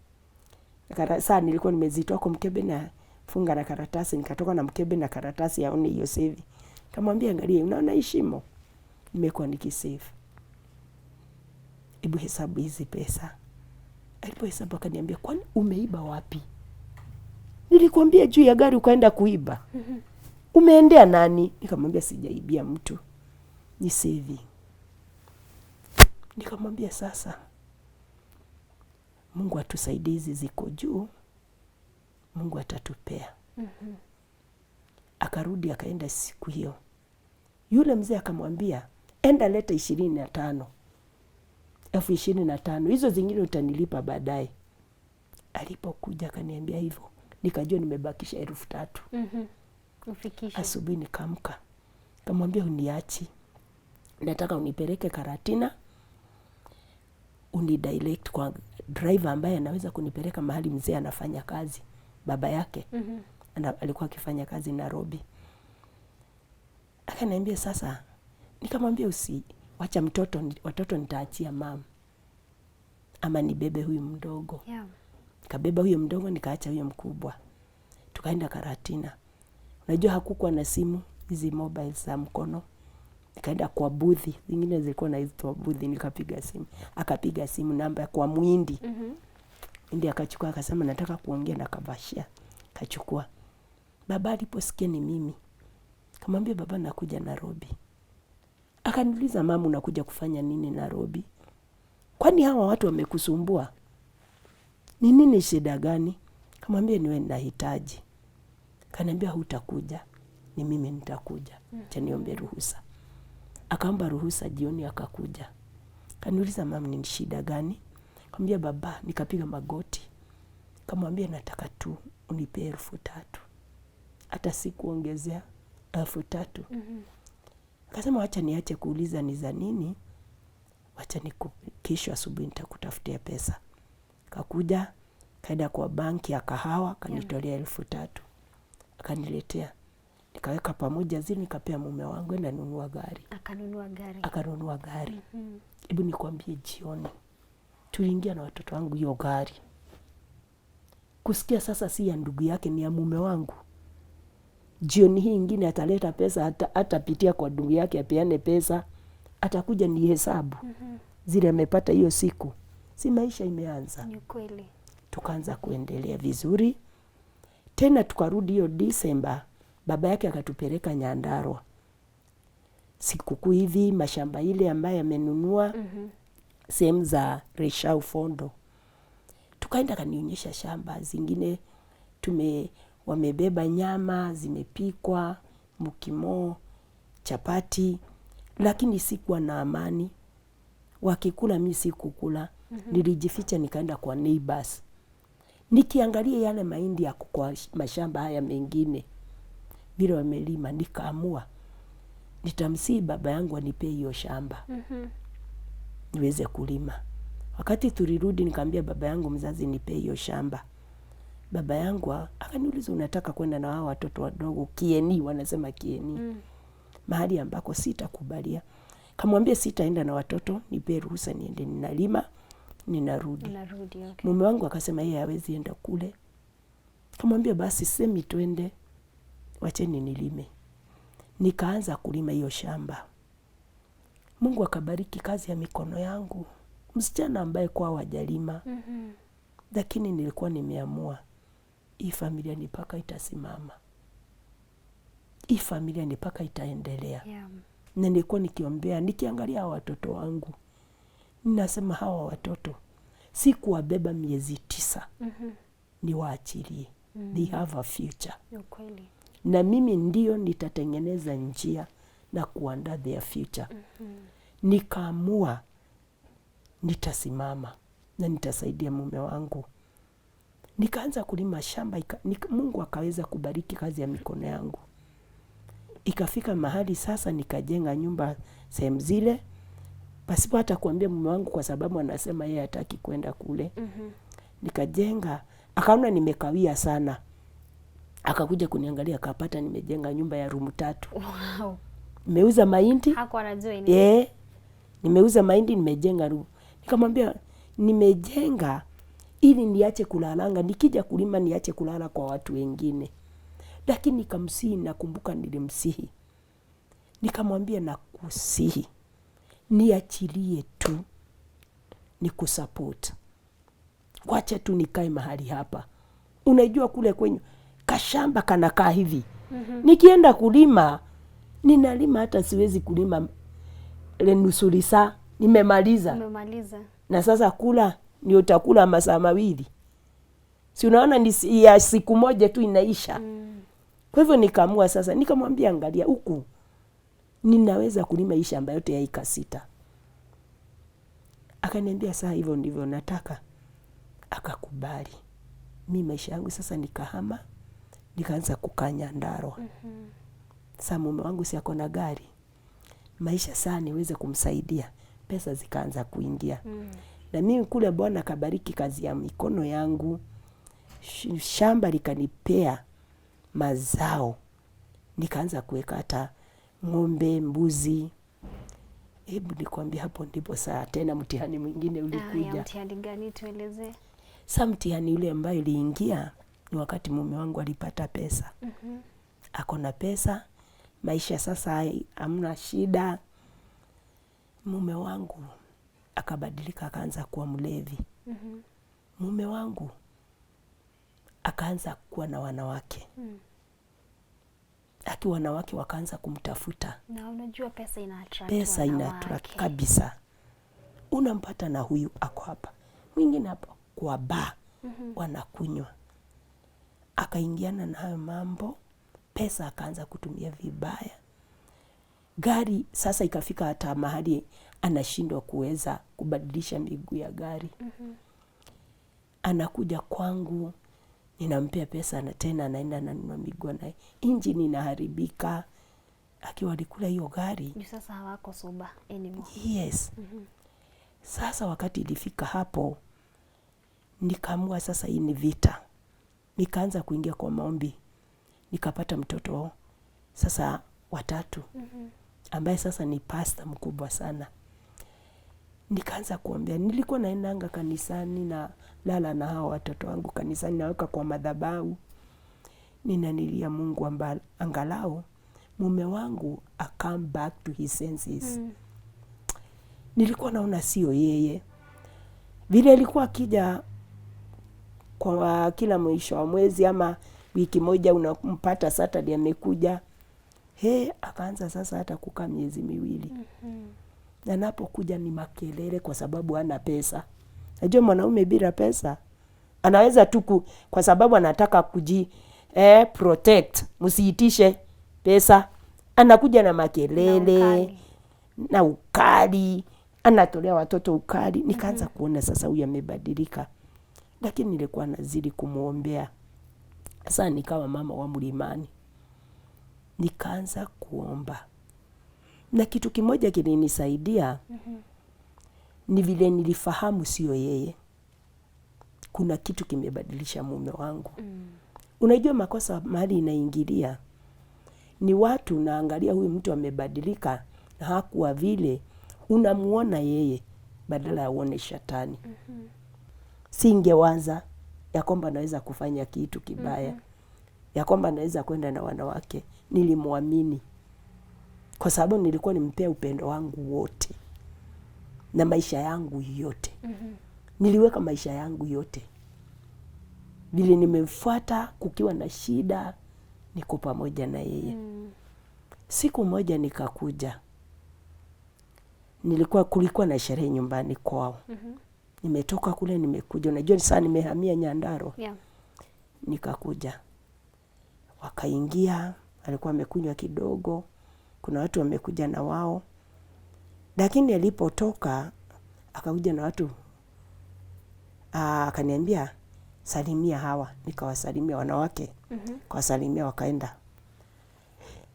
Saa nilikuwa nimezitoa kwa mkebe na funga na karatasi. Nikatoka na mkebe na karatasi yaone hiyo save. Kamwambia angalia, unaona hii shimo? Nimekuwa nikisave. Hebu hesabu hizi pesa. Alipohesabu akaniambia, kwani umeiba wapi? Nilikwambia juu ya gari ukaenda kuiba. Umeendea nani? Nikamwambia sijaibia mtu. Ni saving. Nikamwambia sasa, Mungu atusaidie, hizi ziko juu. Mungu atatupea. Akarudi akaenda siku hiyo. Yule mzee akamwambia, enda leta 25. 25. Hizo zingine utanilipa baadaye. Alipokuja akaniambia hivyo. Nikajua nimebakisha 3,000.
Ufikishe.
Asubuhi nikamka. Kamwambia uniachi. Nataka unipeleke Karatina. Unidirect kwa driver ambaye anaweza kunipeleka mahali mzee anafanya kazi. Baba yake. Alikuwa akifanya kazi Nairobi. Akaniambia sasa, nikamwambia wacha watoto nitaachia mama. Ama nibebe huyu mdogo. Kabeba huyo mdogo nikaacha huyo mkubwa. Tukaenda Karatina. Unajua hakukuwa na simu hizi mobile za mkono. Nikaenda kwa boothi, zingine zilikuwa na hizo boothi, nikapiga simu. Akapiga simu namba kwa Muhindi. Ndiye akachukua akasema nataka kuongea na Kabashia. Kachukua. Baba aliposikia ni mimi. Kamwambia baba nakuja Nairobi. Akaniuliza mama unakuja kufanya nini Nairobi? Kwani hawa watu wamekusumbua? Ni nini shida gani? Kamwambia niwe nahitaji. Kaniambia hutakuja. Ni mimi nitakuja. Acha niombe ruhusa. Akaomba ruhusa jioni akakuja. Kaniuliza mama ni shida gani? Kamwambia baba nikapiga magoti. Kamwambia nataka tu unipe 3,000. Hata sikuongezea 3,000. Akasema wacha niache kuuliza ni za nini. Wacha kesho asubuhi nitakutafutia pesa. Kakuja, kaenda kwa banki ya kahawa, kanitolea 3,000. Akaniletea. Nikaweka pamoja zile nikapea mume wangu enda nunua gari. Akanunua gari. Hebu nikwambie jioni. Tuliingia na watoto wangu hiyo gari. Kusikia sasa si ya ndugu yake ni ya mume wangu. Jioni hii ingine ataleta pesa atapitia kwa ndugu yake apeane pesa. Atakuja ni hesabu. Zile amepata hiyo siku. Si maisha imeanza.
Ni kweli.
Tukaanza kuendelea vizuri. Tena tukarudi hiyo Disemba. Baba yake akatupeleka Nyandarua. Sikukuu hivi mashamba ile ambaye amenunua sehemu za Reshau Fondo. Tukaenda kanionyesha shamba zingine wamebeba nyama zimepikwa, mukimo, chapati, lakini sikuwa na amani. Wakikula mimi sikukula. Nilijificha nikaenda kwa neighbors. Nikiangalia yale mahindi ya kwa mashamba haya mengine. Vile wamelima nikaamua nitamsihi baba yangu anipe hiyo shamba. Niweze kulima. Wakati tulirudi nikamwambia baba yangu mzazi nipe hiyo shamba. Baba yangu akaniuliza unataka kwenda na hao watoto wadogo Kieni, wanasema Kieni. Mahali ambako sitakubalia. Kamwambia sitaenda na watoto, nipe ruhusa niende ninalima, ninarudi.
Okay.
Mume wangu akasema yeye hawezi enda kule. Kamwambia basi semi twende. Wacheni nilime. Nikaanza kulima hiyo shamba. Mungu akabariki kazi ya mikono yangu. msichana ambaye kwa wajalima. Lakini nilikuwa nimeamua hii familia ni paka itasimama, hii familia ni paka itaendelea. Na nilikuwa nikiombea, nikiangalia watoto wangu, ninasema hawa watoto si kuwabeba miezi 9, ni waachilie. They have a future. Na mimi ndio nitatengeneza njia na kuandaa their future. Nikaamua nitasimama na nitasaidia mume wangu. Nikaanza kulima shamba, Mungu akaweza kubariki kazi ya mikono yangu. Ikafika mahali sasa nikajenga nyumba sehemu zile, pasipo hata kuambia mume wangu, kwa sababu anasema yeye hataki kwenda kule. Nikajenga, akaona nimekawia sana. Akakuja kuniangalia, akapata nimejenga nyumba ya room 3.
Wow.
Nimeuza mahindi.
Hakuwa anajua ini.
Nimeuza mahindi, nimejenga room. Nikamwambia nimejenga ili niache kulalanga, nikija kulima niache kulala kwa watu wengine. Lakini nikamsihi, nakumbuka nilimsihi. Nikamwambia nakusihi, niachilie tu nikusupport. Wacha tu nikae mahali hapa. Unajua kule kwenye kashamba kanakaa hivi. Nikienda kulima, ninalima hata siwezi kulima nusu saa, nimemaliza. Na sasa kula ni utakula masaa mawili. Si unaona ni ya siku moja tu inaisha. Kwa hivyo nikaamua sasa, nikamwambia angalia huku ninaweza kulima hii shamba yote ya eka 6. Akaniambia saa hivyo ndivyo nataka. Akakubali. Mimi maisha yangu sasa nikahama, nikaanza kukaa Nyandarua. Sasa mume wangu si ako na gari. Maisha saa niweze kumsaidia. Pesa zikaanza kuingia. Na mimi kule Bwana akabariki kazi ya mikono yangu. Shamba likanipea mazao. Nikaanza kuweka hata ng'ombe, mbuzi. Hebu nikwambia hapo ndipo saa tena mtihani mwingine ulikuja.
Ya mtihani gani, tueleze?
Sasa mtihani ule ambayo iliingia ni wakati mume wangu alipata pesa. Ako na pesa, maisha sasa hamna shida. Mume wangu akabadilika, akaanza kuwa mlevi. Mume wangu akaanza kuwa na wanawake. Wanawake wakaanza kumtafuta.
Na unajua pesa ina-attract.
Pesa ina-attract kabisa. Unampata na huyu ako hapa, mwingine hapa kwa bar wanakunywa. Akaingiana na hayo mambo, pesa akaanza kutumia vibaya. Gari sasa ikafika hata mahali anashindwa kuweza kubadilisha miguu ya gari. Anakuja kwangu, ninampea pesa na tena anaenda ananunua miguu naye. Injini inaharibika. Akiwa alikula hiyo gari.
Sasa hawako sober anymore.
Yes. Sasa wakati ilifika hapo, nikaamua sasa hii ni vita. Nikaanza kuingia kwa maombi. Nikapata mtoto sasa wa 3. Ambaye sasa ni pastor mkubwa sana. Nikaanza kuombea. Nilikuwa naendanga kanisani na lala na hao watoto wangu kanisani, naweka kwa madhabahu. Ninanilia Mungu angalau mume wangu come back to his senses. Nilikuwa naona sio yeye. Vile alikuwa akija kwa kila mwisho wa mwezi ama wiki moja unampata Saturday amekuja. Akaanza sasa hata kukaa miezi 2. Na napokuja ni makelele kwa sababu hana pesa. Najua mwanaume bila pesa anaweza tu kwa sababu anataka protect, msiitishe pesa. Anakuja na makelele na ukali, anatolea watoto ukali. Nikaanza kuona sasa huyu amebadilika. Lakini nilikuwa nazidi kumuombea. Sasa nikawa mama wa mlimani. Nikaanza kuomba. Na kitu kimoja kilinisaidia ni vile nilifahamu sio yeye. Kuna kitu kimebadilisha mume wangu. Unajua makosa mahali inaingilia ni watu naangalia huyu mtu amebadilika na hakuwa vile, unamuona yeye badala ya uone shetani. Singewaza ya kwamba naweza kufanya kitu kibaya. Ya kwamba naweza kwenda na wanawake. Nilimwamini. Kwa sababu nilikuwa nimpea upendo wangu wote. na maisha yangu yote. Niliweka maisha yangu yote. Vile nimemfuata kukiwa na shida, niko pamoja na yeye. Siku moja nikakuja. Kulikuwa na sherehe nyumbani kwao. Nimetoka kule nimekuja. Unajua sasa nimehamia Nyandarua.
Yeah.
Nikakuja. Wakaingia, alikuwa amekunywa kidogo. Kuna watu wamekuja na wao. Lakini alipotoka akakuja na watu. Akaniambia salimia hawa. Nikawasalimia wanawake. Kawasalimia wakaenda.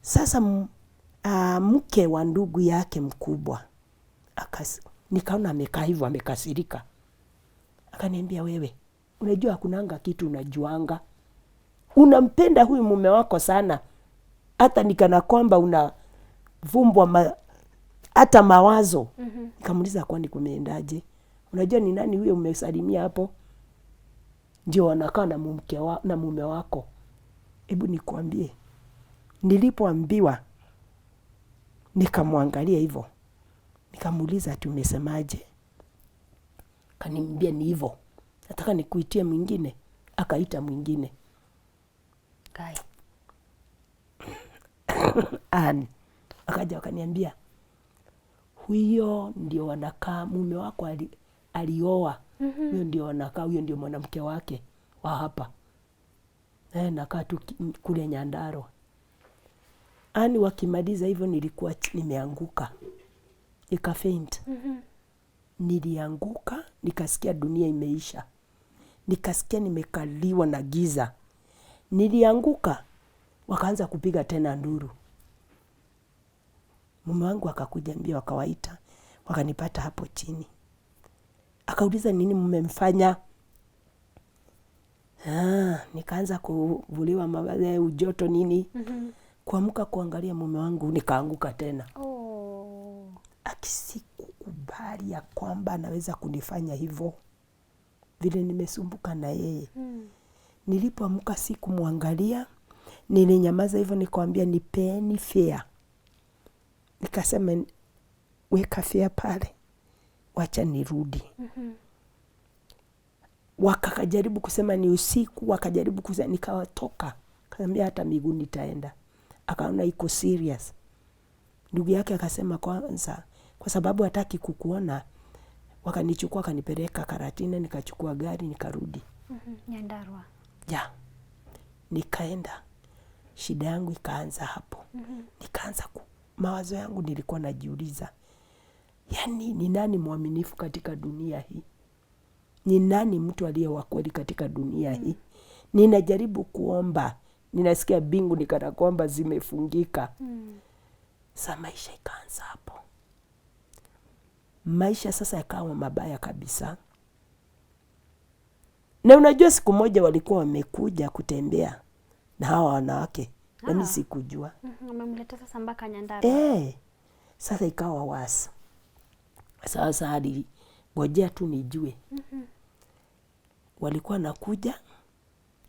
Sasa mke wa ndugu yake mkubwa nikaona amekaa hivyo amekasirika. Akaniambia, wewe unajua hakunanga kitu unajuanga. Unampenda huyu mume wako sana. Hata nikana kwamba unavumbwa hata mawazo. Nikamuuliza, kwani kumeendaje? Unajua ni nani huyo umesalimia hapo? Ndio wanakaa na mume wako. Hebu nikwambie. Nilipoambiwa nikamwangalia hivyo. Nikamuuliza, ati umesemaje? Kaniambia ni hivyo. Nataka nikuitie mwingine. Akaita mwingine.
Guy.
Akaja wakaniambia, huyo ndio wanakaa, mume wako alioa. Huyo ndio wanakaa, huyo ndio mwanamke wake wa hapa. Nakaa tu kule Nyandarua. Wakimaliza hivyo nilikuwa nimeanguka. Nikafaint. Nilianguka, nikasikia dunia imeisha. Nikasikia nimekaliwa na giza. Nilianguka, wakaanza kupiga tena nduru. Mume wangu akakuja mbio, wakawaita, wakanipata hapo chini. Akauliza, nini mmemfanya? Nikaanza kuvuliwa mavazi, ujoto nini. Kuamka kuangalia mume wangu, nikaanguka tena. Akisikubali ya kwamba anaweza kunifanya hivyo. Vile nimesumbuka na yeye. Nilipoamka sikumwangalia, nilinyamaza hivyo, nikamwambia nipeni fare. Nikasema weka fare pale. Wacha nirudi. Wakajaribu kusema ni usiku, wakajaribu kusema, nikawatoka. Kaambia hata miguu nitaenda. Akaona iko serious. Ndugu yake akasema kwanza, kwa sababu hataki kukuona, wakanichukua kanipeleka Karatina, nikachukua gari nikarudi.
Nyandarua.
Ja. Nikaenda. Shida yangu ikaanza hapo. Nikaanza mawazo yangu nilikuwa najiuliza. Yaani ni nani mwaminifu katika dunia hii? Ni nani mtu aliye wa kweli katika dunia hii? Ninajaribu kuomba. Ninasikia bingu nikana kwamba zimefungika. Sasa maisha ikaanza hapo. Maisha sasa yakawa mabaya kabisa. Na unajua siku moja walikuwa wamekuja kutembea na hawa wanawake. Na mimi sikujua.
Wamemleta sasa mpaka Nyandarua.
Sasa ikawa wasa. Sasa hadi ngojea tu nijue. Walikuwa nakuja.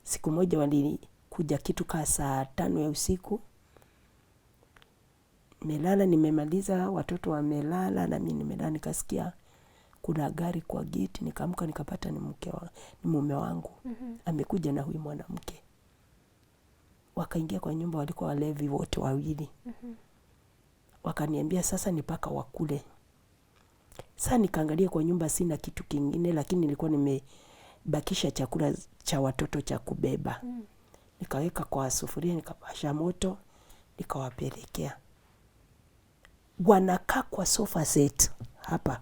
Siku moja walikuja kitu kaa saa 5 ya usiku. Nimelala, nimemaliza, watoto wamelala na mimi nimelala, nikasikia kuna gari kwa gate. Nikaamka nikapata ni mume wangu. Amekuja na huyu mwanamke. Wakaingia kwa nyumba, walikuwa walevi wote wawili. Wakaniambia sasa ni paka wakule. Sasa nikaangalia kwa nyumba sina kitu kingine, lakini nilikuwa nimebakisha chakula cha watoto cha kubeba. Nikaweka kwa sufuria, nikapasha moto, nikawapelekea. Wanakaa kwa sofa set hapa.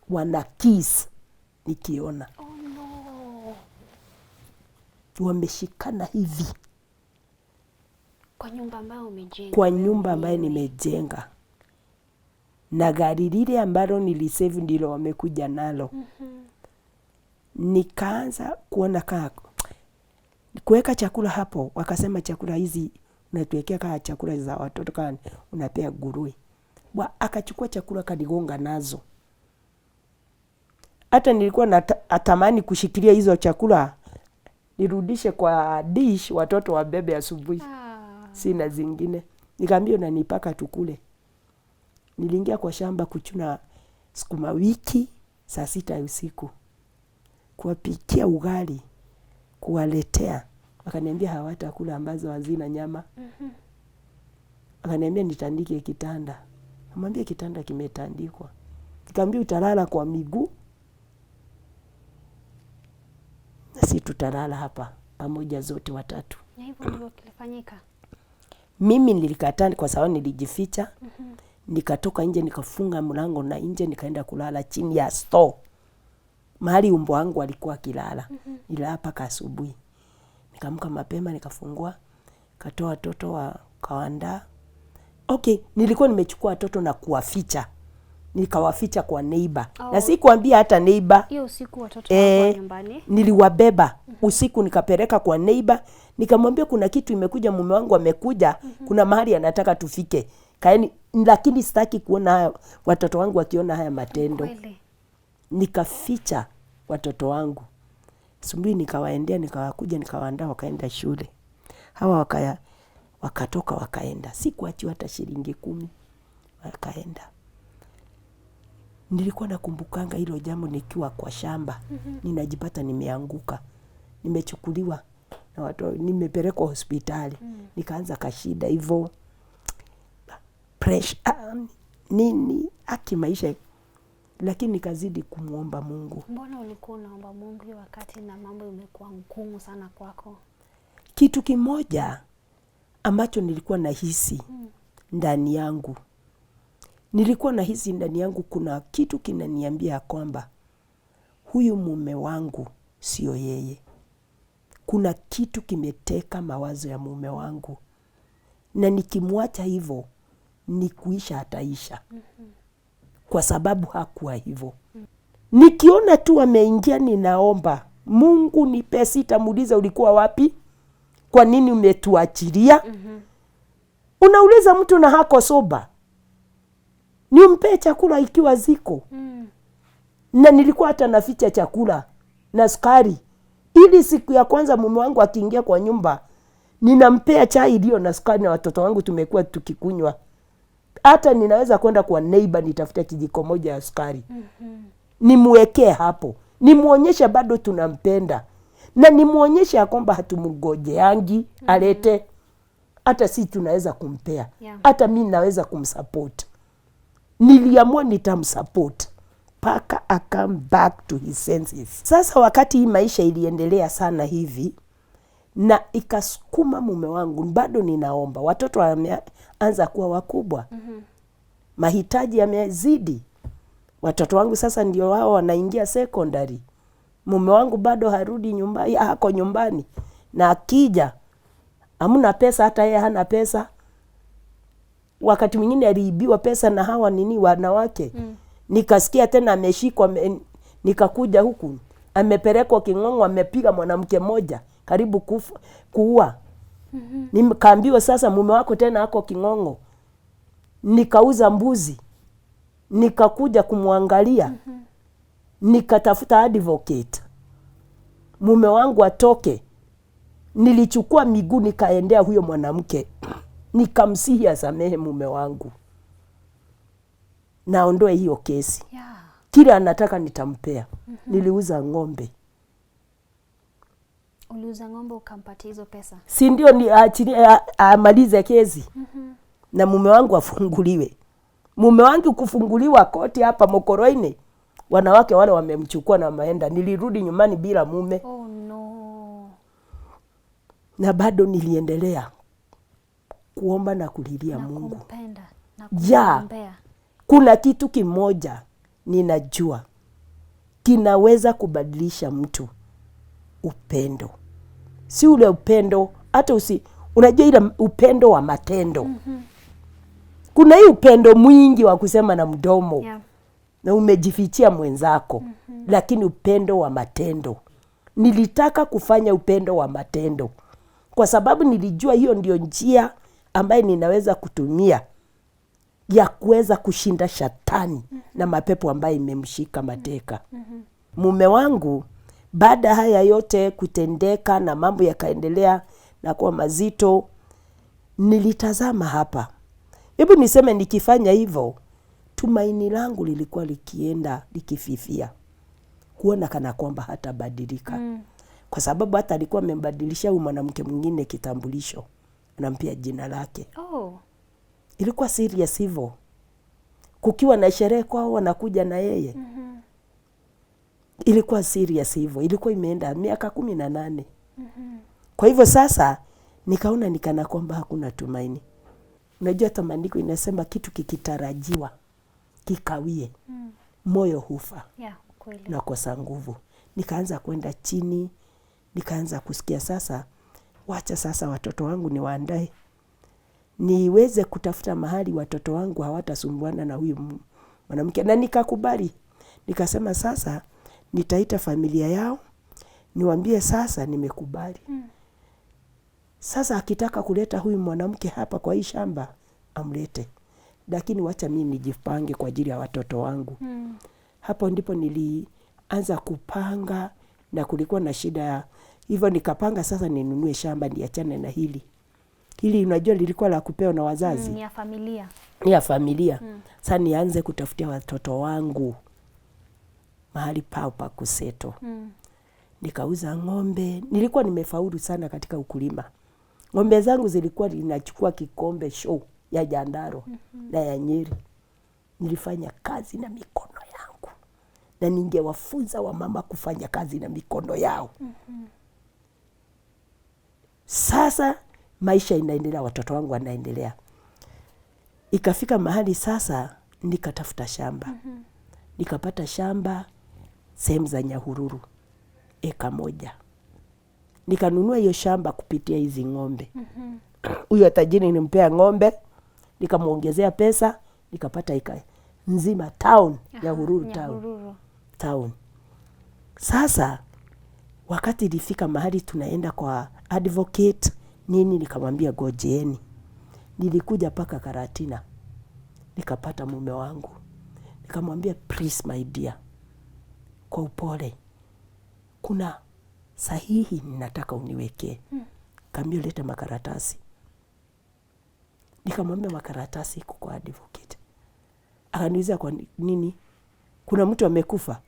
Wana kiss nikiona. Wameshikana hivi.
Kwa nyumba ambayo umejenga.
Kwa nyumba ambayo nimejenga. Na gari lile ambalo nilisave ndilo wamekuja nalo. Nikaanza kuona kuweka chakula hapo. Wakasema chakula hizi unatuwekea kaa chakula za watoto kaa unapea nguruwe. Akachukua chakula kanigonga nazo. Hata nilikuwa natamani kushikilia hizo chakula nirudishe kwa dish watoto wabebe asubuhi. Sina zingine. Nikamwambia unanipaka tukule. Niliingia kwa shamba kuchuna sukuma wiki saa 6 usiku, kuwapikia ugali, kuwaletea. Wakaniambia hawatakula ambazo hazina nyama. Wakaniambia nitandike kitanda. Namwambia kitanda kimetandikwa. Nikamwambia utalala kwa miguu, na si tutalala hapa pamoja zote watatu.
Na hivyo ndivyo kilifanyika.
Mimi nilikataa kwa sababu nilijificha. Nikatoka nje, nikafunga mlango na nje, nikaenda kulala chini ya store. Mahali mbwa wangu alikuwa akilala. Nilala mpaka asubuhi. Nikaamka mapema, nikafungua, katoa watoto wakawaandaa. Okay, nilikuwa nimechukua watoto na kuwaficha. Nikawaficha kwa neighbor. Na sikuambia hata neighbor.
Hiyo usiku watoto wako nyumbani.
Niliwabeba usiku nikapeleka kwa neighbor. Nikamwambia kuna kitu imekuja, mume wangu amekuja, kuna mahali anataka tufike. Kaeni, lakini sitaki kuona watoto wangu wakiona haya matendo.
Kweli.
Nikaficha watoto wangu. Asubuhi nikawaendea, nikawakuja, nikawaandaa, wakaenda shule. Hawa wakatoka wakaenda. Sikuachiwa hata shilingi 10. Wakaenda. Nilikuwa nakumbukanga hilo jambo nikiwa kwa shamba. Ninajipata nimeanguka. Nimechukuliwa na watu, nimepelekwa hospitali. Nikaanza kashida hivyo. Pressure nini maisha, lakini nikazidi kumuomba Mungu.
Mbona ulikuwa unaomba Mungu hiyo wakati na mambo imekuwa ngumu sana kwako?
Kitu kimoja ambacho nilikuwa nahisi ndani yangu. Nilikuwa nahisi ndani yangu kuna kitu kinaniambia kwamba huyu mume wangu sio yeye. Kuna kitu kimeteka mawazo ya mume wangu. Na nikimwacha hivyo ni kuisha hataisha. Kwa sababu hakuwa hivyo. Nikiona tu ameingia, ninaomba Mungu nipe, sitamuuliza ulikuwa wapi? Kwa nini umetuachilia? Unauliza mtu na hako soba. Nimpe chakula ikiwa ziko. Na nilikuwa hata naficha chakula na sukari. Ili siku ya kwanza mume wangu akiingia kwa nyumba, ninampea chai iliyo na sukari, na watoto wangu tumekuwa tukikunywa. Hata ninaweza kwenda kwa neighbor nitafuta kijiko moja ya sukari. Nimwekee hapo. Nimuonyeshe bado tunampenda. Na nimuonyeshe ya kwamba hatumgojeangi alete. Hata si tunaweza kumpea. Hata mimi naweza kumsupport. Niliamua nitamsupport paka I come back to his senses. Sasa wakati hii maisha iliendelea sana hivi, na ikasukuma mume wangu, bado ninaomba. Watoto wameanza kuwa wakubwa. Mahitaji yamezidi. Watoto wangu sasa ndio wao wanaingia secondary. Mume wangu bado harudi nyumbani, hako nyumbani. Na akija, hamna pesa, hata yeye hana pesa. Wakati mwingine aliibiwa pesa na hawa wanawake. Nikasikia tena ameshikwa, nikakuja huku. Amepelekwa King'ong'o, amepiga mwanamke mmoja karibu kuua. Nikaambiwa sasa mume wako tena hako King'ong'o. Nikauza mbuzi. Nikakuja kumwangalia. Nikatafuta advocate. Mume wangu atoke. Nilichukua miguu nikaendea huyo mwanamke. Nikamsihi asamehe mume wangu. Naondoe hiyo kesi. Kila anataka nitampea. Niliuza ng'ombe.
Uliuza ng'ombe ukampatia hizo pesa? Si
ndio ni amalize kesi. Na mume wangu afunguliwe. Mume wangu kufunguliwa koti hapa Mokoroini, wanawake wale wamemchukua na maenda. Nilirudi nyumbani bila mume.
Oh no.
Na bado niliendelea kuomba na kulilia Mungu.
Kumpenda na kumpenda.
Kuna kitu kimoja ninajua kinaweza kubadilisha mtu. Upendo. Si ule upendo hata unajua ile upendo wa matendo. Kuna hii upendo mwingi wa kusema na mdomo. Na umejifichia mwenzako. Lakini upendo wa matendo. Nilitaka kufanya upendo wa matendo. Kwa sababu nilijua hiyo ndio njia ambaye ninaweza kutumia ya kuweza kushinda shetani na mapepo ambaye imemshika mateka. Mume wangu baada haya yote kutendeka na mambo yakaendelea na kuwa mazito, nilitazama hapa. Hebu niseme nikifanya hivyo tumaini langu lilikuwa likienda likififia, kuona kana kwamba hatabadilika. Kwa sababu hata alikuwa amembadilisha huyu mwanamke mwingine kitambulisho, anampia jina lake. Ilikuwa serious hivyo. Kukiwa na sherehe kwao wanakuja na yeye. Ilikuwa serious hivyo. Ilikuwa imeenda miaka 18. Kwa hivyo sasa nikaona nikana kwamba hakuna tumaini. Unajua hata maandiko inasema kitu kikitarajiwa kikawie, moyo hufa.
Kweli.
Na kosa nguvu. Nikaanza kwenda chini, nikaanza kusikia sasa, wacha sasa watoto wangu niwaandae, niweze kutafuta mahali watoto wangu hawatasumbuana na huyu mwanamke. Na nikakubali. Nikasema sasa nitaita familia yao, niwaambie sasa nimekubali. Sasa akitaka kuleta huyu mwanamke hapa kwa hii shamba, amlete. Lakini wacha mimi nijipange kwa ajili ya watoto wangu. Hapo ndipo nilianza kupanga, na kulikuwa na shida ya hivyo nikapanga sasa ninunue shamba niachane na hili. Hili unajua lilikuwa la kupewa na wazazi.
Ni ya familia.
Ni ya familia. Sasa nianze kutafutia watoto wangu mahali pao pa kuseto. Nikauza ng'ombe. Nilikuwa nimefaulu sana katika ukulima. Ng'ombe zangu zilikuwa linachukua kikombe show ya Jandaro na ya Nyeri. Nilifanya kazi na mikono yangu. Na ningewafunza wamama kufanya kazi na mikono yao. Sasa maisha inaendelea, watoto wangu wanaendelea. Ikafika mahali sasa nikatafuta shamba. Nikapata shamba sehemu za Nyahururu, eka 1. Nikanunua hiyo shamba kupitia hizi ng'ombe. Huyo tajiri nimpea ng'ombe, nikamuongezea pesa, nikapata eka nzima town, Nyahururu town. Sasa wakati ilifika mahali tunaenda kwa advocate nini, nikamwambia gojeeni. Nilikuja paka Karatina, nikapata mume wangu. Nikamwambia please my dear, kwa upole, kuna sahihi ninataka uniwekee. Kaambia leta makaratasi. Nikamwambia makaratasi iko kwa advocate. Akaniuliza kwa nini? Kuna mtu amekufa?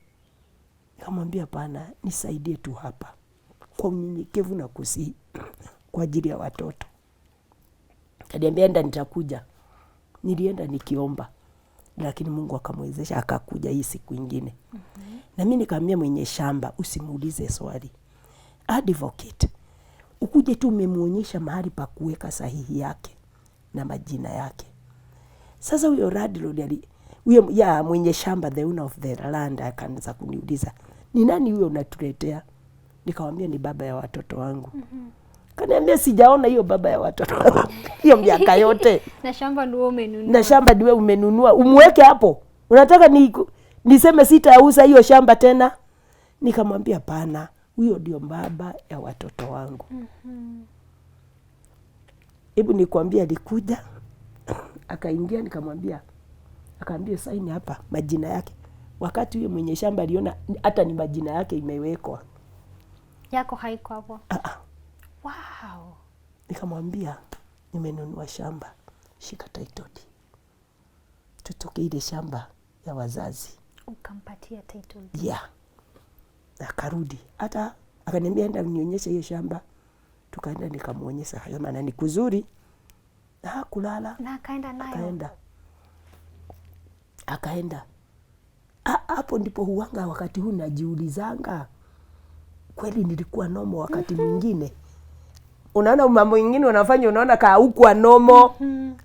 Nikamwambia hapana, nisaidie tu hapa kwa unyenyekevu na kusihi kwa ajili ya watoto. Kaniambia enda nitakuja. Nilienda nikiomba, lakini Mungu akamwezesha akakuja hii siku nyingine. Na mimi nikamwambia mwenye shamba usimuulize swali. Advocate, ukuje tu umemuonyesha mahali pa kuweka sahihi yake na majina yake. Sasa huyo landlord huyo ya mwenye shamba, the owner of the land, akaanza kuniuliza, ni nani huyo unatuletea? Nikamwambia ni baba ya watoto wangu. Kaniambia sijaona hiyo baba ya watoto wangu hiyo miaka yote.
Na shamba ndio umenunua.
Na shamba ndio umenunua, umweke hapo. Unataka niseme sitauza hiyo shamba tena? Nikamwambia hapana, huyo ndio baba ya watoto wangu. Hebu nikwambia, alikuja akaingia, nikamwambia, akaambia saini hapa majina yake. Wakati huyo mwenye shamba aliona hata ni majina yake imewekwa,
yako haiko hapo.
Wow. Nikamwambia nimenunua shamba, shika title deed. Tutoke ile shamba ya wazazi.
Ukampatia title deed.
Yeah. Akarudi. Hata akaniambia enda unionyeshe hiyo shamba. Tukaenda nikamuonyesha, akasema na ni kuzuri. Na hakulala.
Na akaenda nayo.
Akaenda. Hapo ndipo huanga wakati huu najiulizanga, kweli nilikuwa nomo wakati mwingine. Unaona mambo mengine unafanya unaona kaa huko nomo.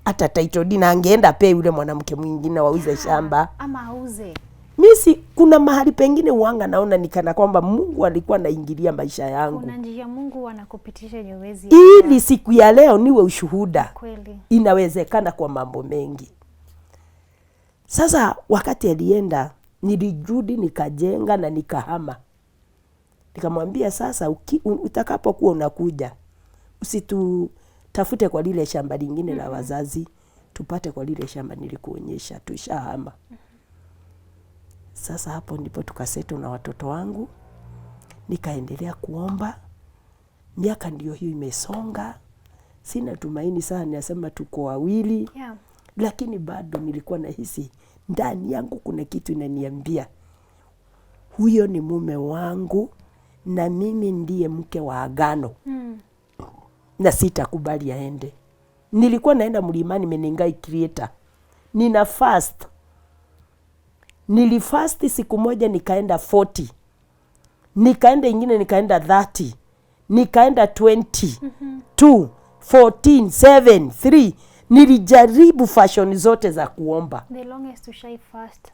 Hata title deed angeenda pe yule mwanamke mwingine wauze shamba
ama auze.
Mimi kuna mahali pengine uanga naona nikana kwamba Mungu alikuwa anaingilia maisha yangu.
Kuna njia Mungu anakupitisha nyewezi.
Ili siku ya leo niwe ushuhuda.
Kweli.
Inawezekana kwa mambo mengi. Sasa wakati alienda nilijudi nikajenga na nikahama. Nikamwambia sasa utakapokuwa unakuja usitutafute kwa lile shamba lingine la wazazi, tupate kwa lile shamba nilikuonyesha, tushahama. Sasa hapo ndipo tukaseto na watoto wangu. Nikaendelea kuomba. Miaka ndio hiyo imesonga. Sina tumaini sana, nasema tuko wawili.
Yeah.
lakini bado nilikuwa nahisi ndani yangu kuna kitu inaniambia huyo ni mume wangu na mimi ndiye mke wa agano. Na sitakubali aende. Nilikuwa naenda mlimani Menengai Creator. Nina fast. Nilifast siku moja nikaenda 40. Nikaenda ingine nikaenda 30. Nikaenda 20. 2, 14, 7, 3. Nilijaribu fashion zote za kuomba.
The longest to shy fast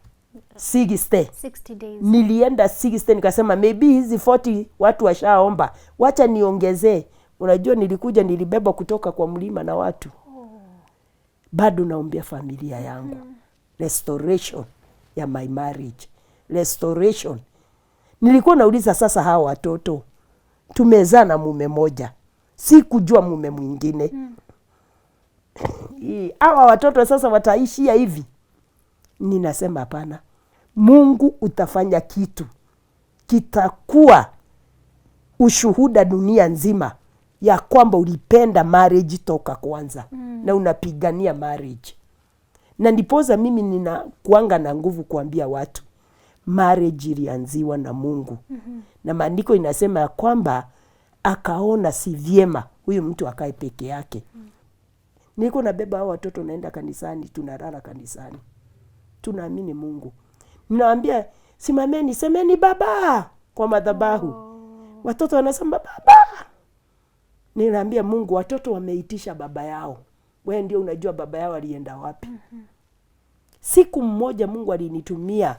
60
days.
Nilienda 60 nikasema maybe hizi 40 watu washaomba. Wacha niongezee. Unajua nilikuja nilibeba kutoka kwa mlima na watu. Bado naombea familia yangu. Restoration ya my marriage. Restoration. Nilikuwa nauliza sasa hawa watoto. Tumezaa na mume moja. Sikujua mume mwingine. Hawa watoto sasa wataishia hivi. Ninasema hapana. Mungu utafanya kitu. Kitakuwa ushuhuda dunia nzima ya kwamba ulipenda marriage toka kwanza. Na unapigania marriage. Na ndipoza mimi ninakuanga na nguvu kuambia watu. Marriage ilianziwa na Mungu. Na maandiko inasema ya kwamba akaona si vyema huyu mtu akae peke yake. Niko nabeba hao watoto naenda kanisani, tunalala kanisani. Tunaamini Mungu. Ninawaambia simameni, semeni baba kwa madhabahu. Watoto wanasema baba. Ninaambia Mungu watoto wameitisha baba yao. Wewe ndio unajua baba yao alienda wapi. Siku mmoja Mungu alinitumia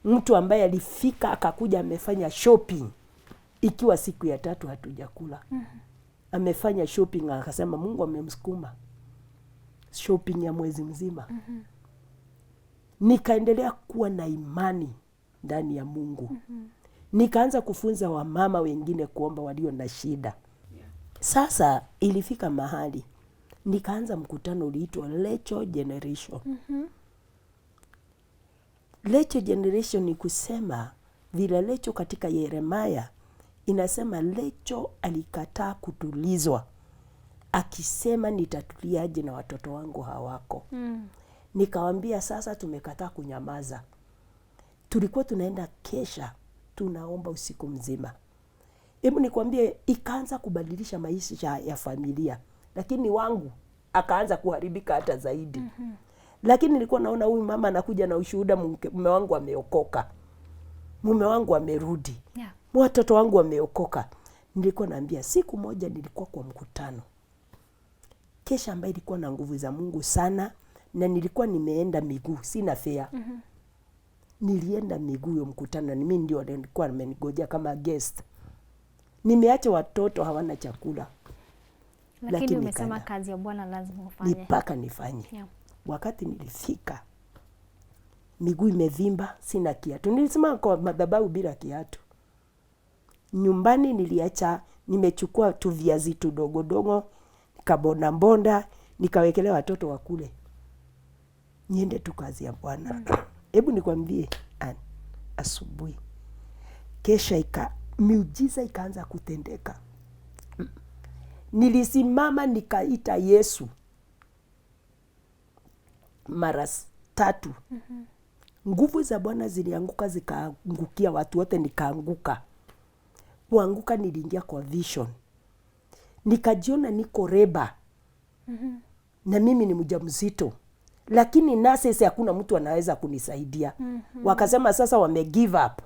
mtu ambaye alifika akakuja amefanya shopping. Ikiwa siku ya 3 hatujakula. Amefanya shopping akasema Mungu amemsukuma. Shopping ya mwezi mzima. Nikaendelea kuwa na imani ndani ya Mungu. Nikaanza kufunza wamama wengine kuomba walio na shida. Sasa ilifika mahali nikaanza mkutano uliitwa Lecho Generation. Lecho Generation ni kusema vile Lecho katika Yeremia inasema Lecho alikataa kutulizwa. Akisema nitatuliaje na watoto wangu hawako. Nikawambia sasa tumekataa kunyamaza. Tulikuwa tunaenda kesha, tunaomba usiku mzima. Hebu nikwambie ikaanza kubadilisha maisha ya familia. Lakini wangu akaanza kuharibika hata zaidi. Lakini nilikuwa naona huyu mama anakuja na ushuhuda mume wangu ameokoka. Mume wangu amerudi. Watoto wangu wameokoka. Nilikuwa naambia siku moja nilikuwa kwa mkutano. Kesha ambaye ilikuwa na nguvu za Mungu sana na nilikuwa nimeenda miguu, sina fare. Nilienda miguu hiyo mkutano na mimi ndio nilikuwa nimenigojea kama guest. Nimeacha watoto hawana chakula.
Lakini umesema kazi ya Bwana lazima ufanye.
Nipaka nifanye. Wakati nilifika miguu imevimba, sina kiatu. Nilisimama kwa madhabahu bila kiatu. Nyumbani niliacha nimechukua tu viazi tudogo dogo, nikabonda bonda, nikawekelea watoto wakule. Niende tu kazi ya Bwana. Hebu nikwambie asubuhi. Kesha miujiza ikaanza kutendeka. Nilisimama nikaita Yesu. Mara 3. Nguvu za Bwana zilianguka zikaangukia watu wote nikaanguka. Kuanguka niliingia kwa vision. Nikajiona niko reba. Na mimi ni mjamzito. Lakini nurses hakuna mtu anaweza kunisaidia. Wakasema sasa wame give up.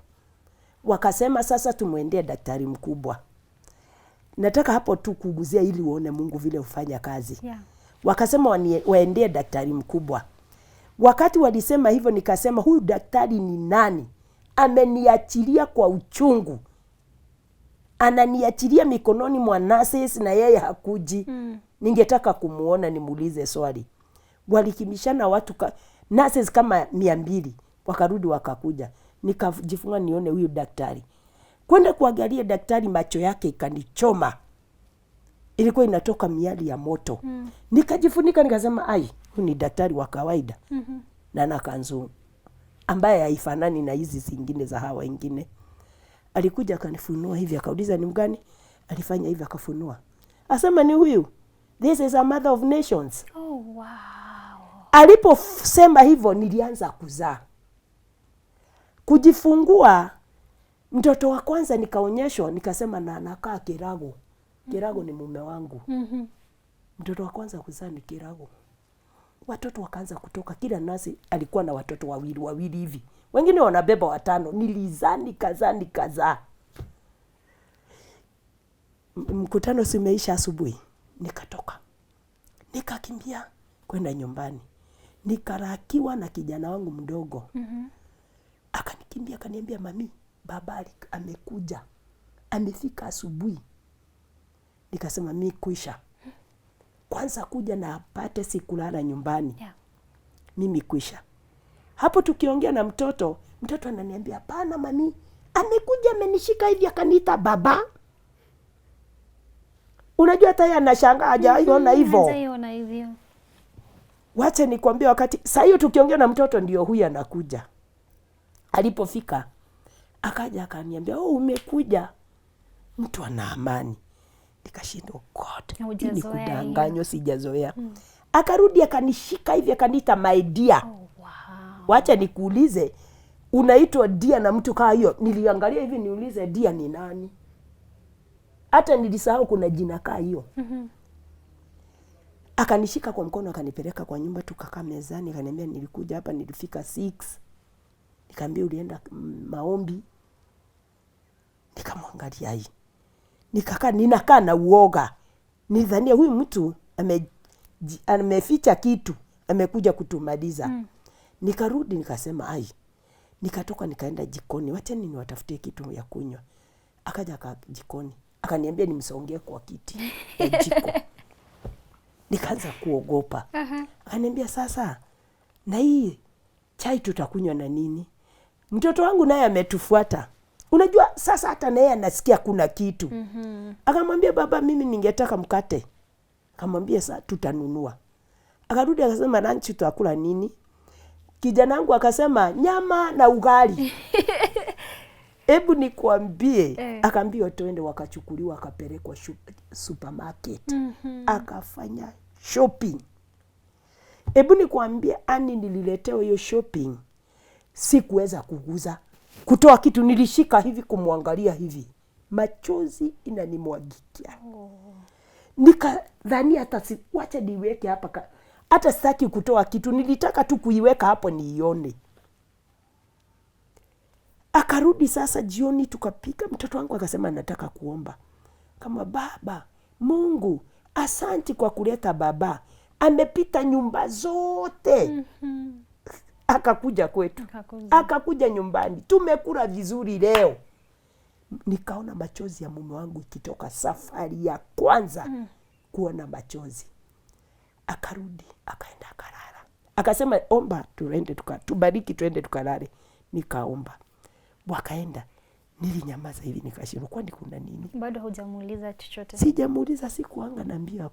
Wakasema sasa tumuendee daktari mkubwa. Nataka hapo tu kuguzia ili uone Mungu vile ufanya kazi. Wakasema waendee daktari mkubwa. Wakati walisema hivyo nikasema huyu daktari ni nani? Ameniachilia kwa uchungu. Ananiachilia mikononi mwa nurses na yeye hakuji. Ningetaka kumuona nimuulize swali. Walikimishana watu nurses kama 200 wakarudi wakakuja. Nikajifunga nione huyu daktari. Kwenda kuangalia daktari macho yake ikanichoma. Ilikuwa inatoka miali ya moto. Nikajifunika nikasema ai, huyu ni daktari wa kawaida. Na ana kanzu ambaye haifanani na hizi zingine za hawa wengine. Alikuja akanifunua hivi akauliza ni mgani? Alifanya hivi akafunua. Asema ni huyu. This is a mother of nations.
Oh wow.
Aliposema hivyo nilianza kuzaa. Kujifungua mtoto wa kwanza nikaonyeshwa, nikasema na anakaa Kirago. Kirago ni mume wangu. Mtoto wa kwanza kuzaa ni Kirago. Watoto wakaanza kutoka, kila nasi alikuwa na watoto wawili hivi. Wengine wanabeba 5. Nilizaa nikazaa. Mkutano simeisha asubuhi, nikatoka. Nikakimbia kwenda nyumbani. Nikarakiwa na kijana wangu mdogo. Akanikimbia akaniambia, mami, baba amekuja. Amefika asubuhi. Nikasema mimi kuisha. Kwanza kuja na apate sikulala nyumbani. Mimi kuisha. Hapo tukiongea na mtoto ananiambia, hapana mami, amekuja amenishika hivi akaniita baba. Unajua hata yeye anashangaa hajaiona hivyo. Wacha nikwambie, wakati saa hiyo tukiongea na mtoto ndio huyu anakuja. Alipofika akaja akaniambia, umekuja. Mtu ana amani. Nikashindwa, God, ni kudanganywa, sijazoea. Akarudi akanishika hivi akaniita my dear. Wacha nikuulize, unaitwa dear na mtu kaa hiyo? Niliangalia hivi niulize dear ni nani? Hata nilisahau kuna jina kaa hiyo. Akanishika kwa mkono akanipeleka kwa nyumba, tukakaa mezani, akaniambia nilikuja hapa nilifika 6. Nikamwambia ulienda maombi? Nikamwangalia hii. Ninakaa na uoga. Nidhania huyu mtu ameficha kitu, amekuja kutumaliza. Nikarudi nikasema nikatoka nikaenda jikoni, wacha niwatafutie kitu ya kunywa. Akaja jikoni, akaniambia nimsongee kwa kiti ya jiko. Nikaanza kuogopa. Akaniambia, sasa na hii chai tutakunywa na nini? Mtoto wangu naye ametufuata. Unajua sasa hata naye anasikia kuna kitu. Akamwambia, baba, mimi ningetaka mkate. Akamwambia, sasa tutanunua. Akarudi akasema, lunch tutakula nini? Kijana wangu akasema, nyama na ugali. Hebu nikwambie, akaambiwa twende, wakachukuliwa akapelekwa supermarket. Akafanya shopping. Hebu nikwambie, nililetewa hiyo shopping. Sikuweza kuguza. Kutoa kitu nilishika hivi kumwangalia hivi. Machozi inanimwagikia. Nikadhani hata wacha niweke hapa. Hata sitaki kutoa kitu, nilitaka tu kuiweka hapo niione. Akarudi sasa jioni tukapika. Mtoto wangu akasema nataka kuomba. Kama, baba, Mungu, asanti kwa kuleta baba. Amepita nyumba zote. Akakuja kwetu. Akakuja nyumbani. Tumekula vizuri leo. Nikaona machozi ya mume wangu ikitoka, safari ya kwanza kuona machozi. Akarudi, akaenda akalala. Akasema, omba tuende tubariki tuende tukalale. Nikaomba. Wakaenda. Nilinyamaza hivi nikashindwa, kwani kuna nini?
Bado hujamuuliza chochote?
Sijamuuliza, sikuanga na mbio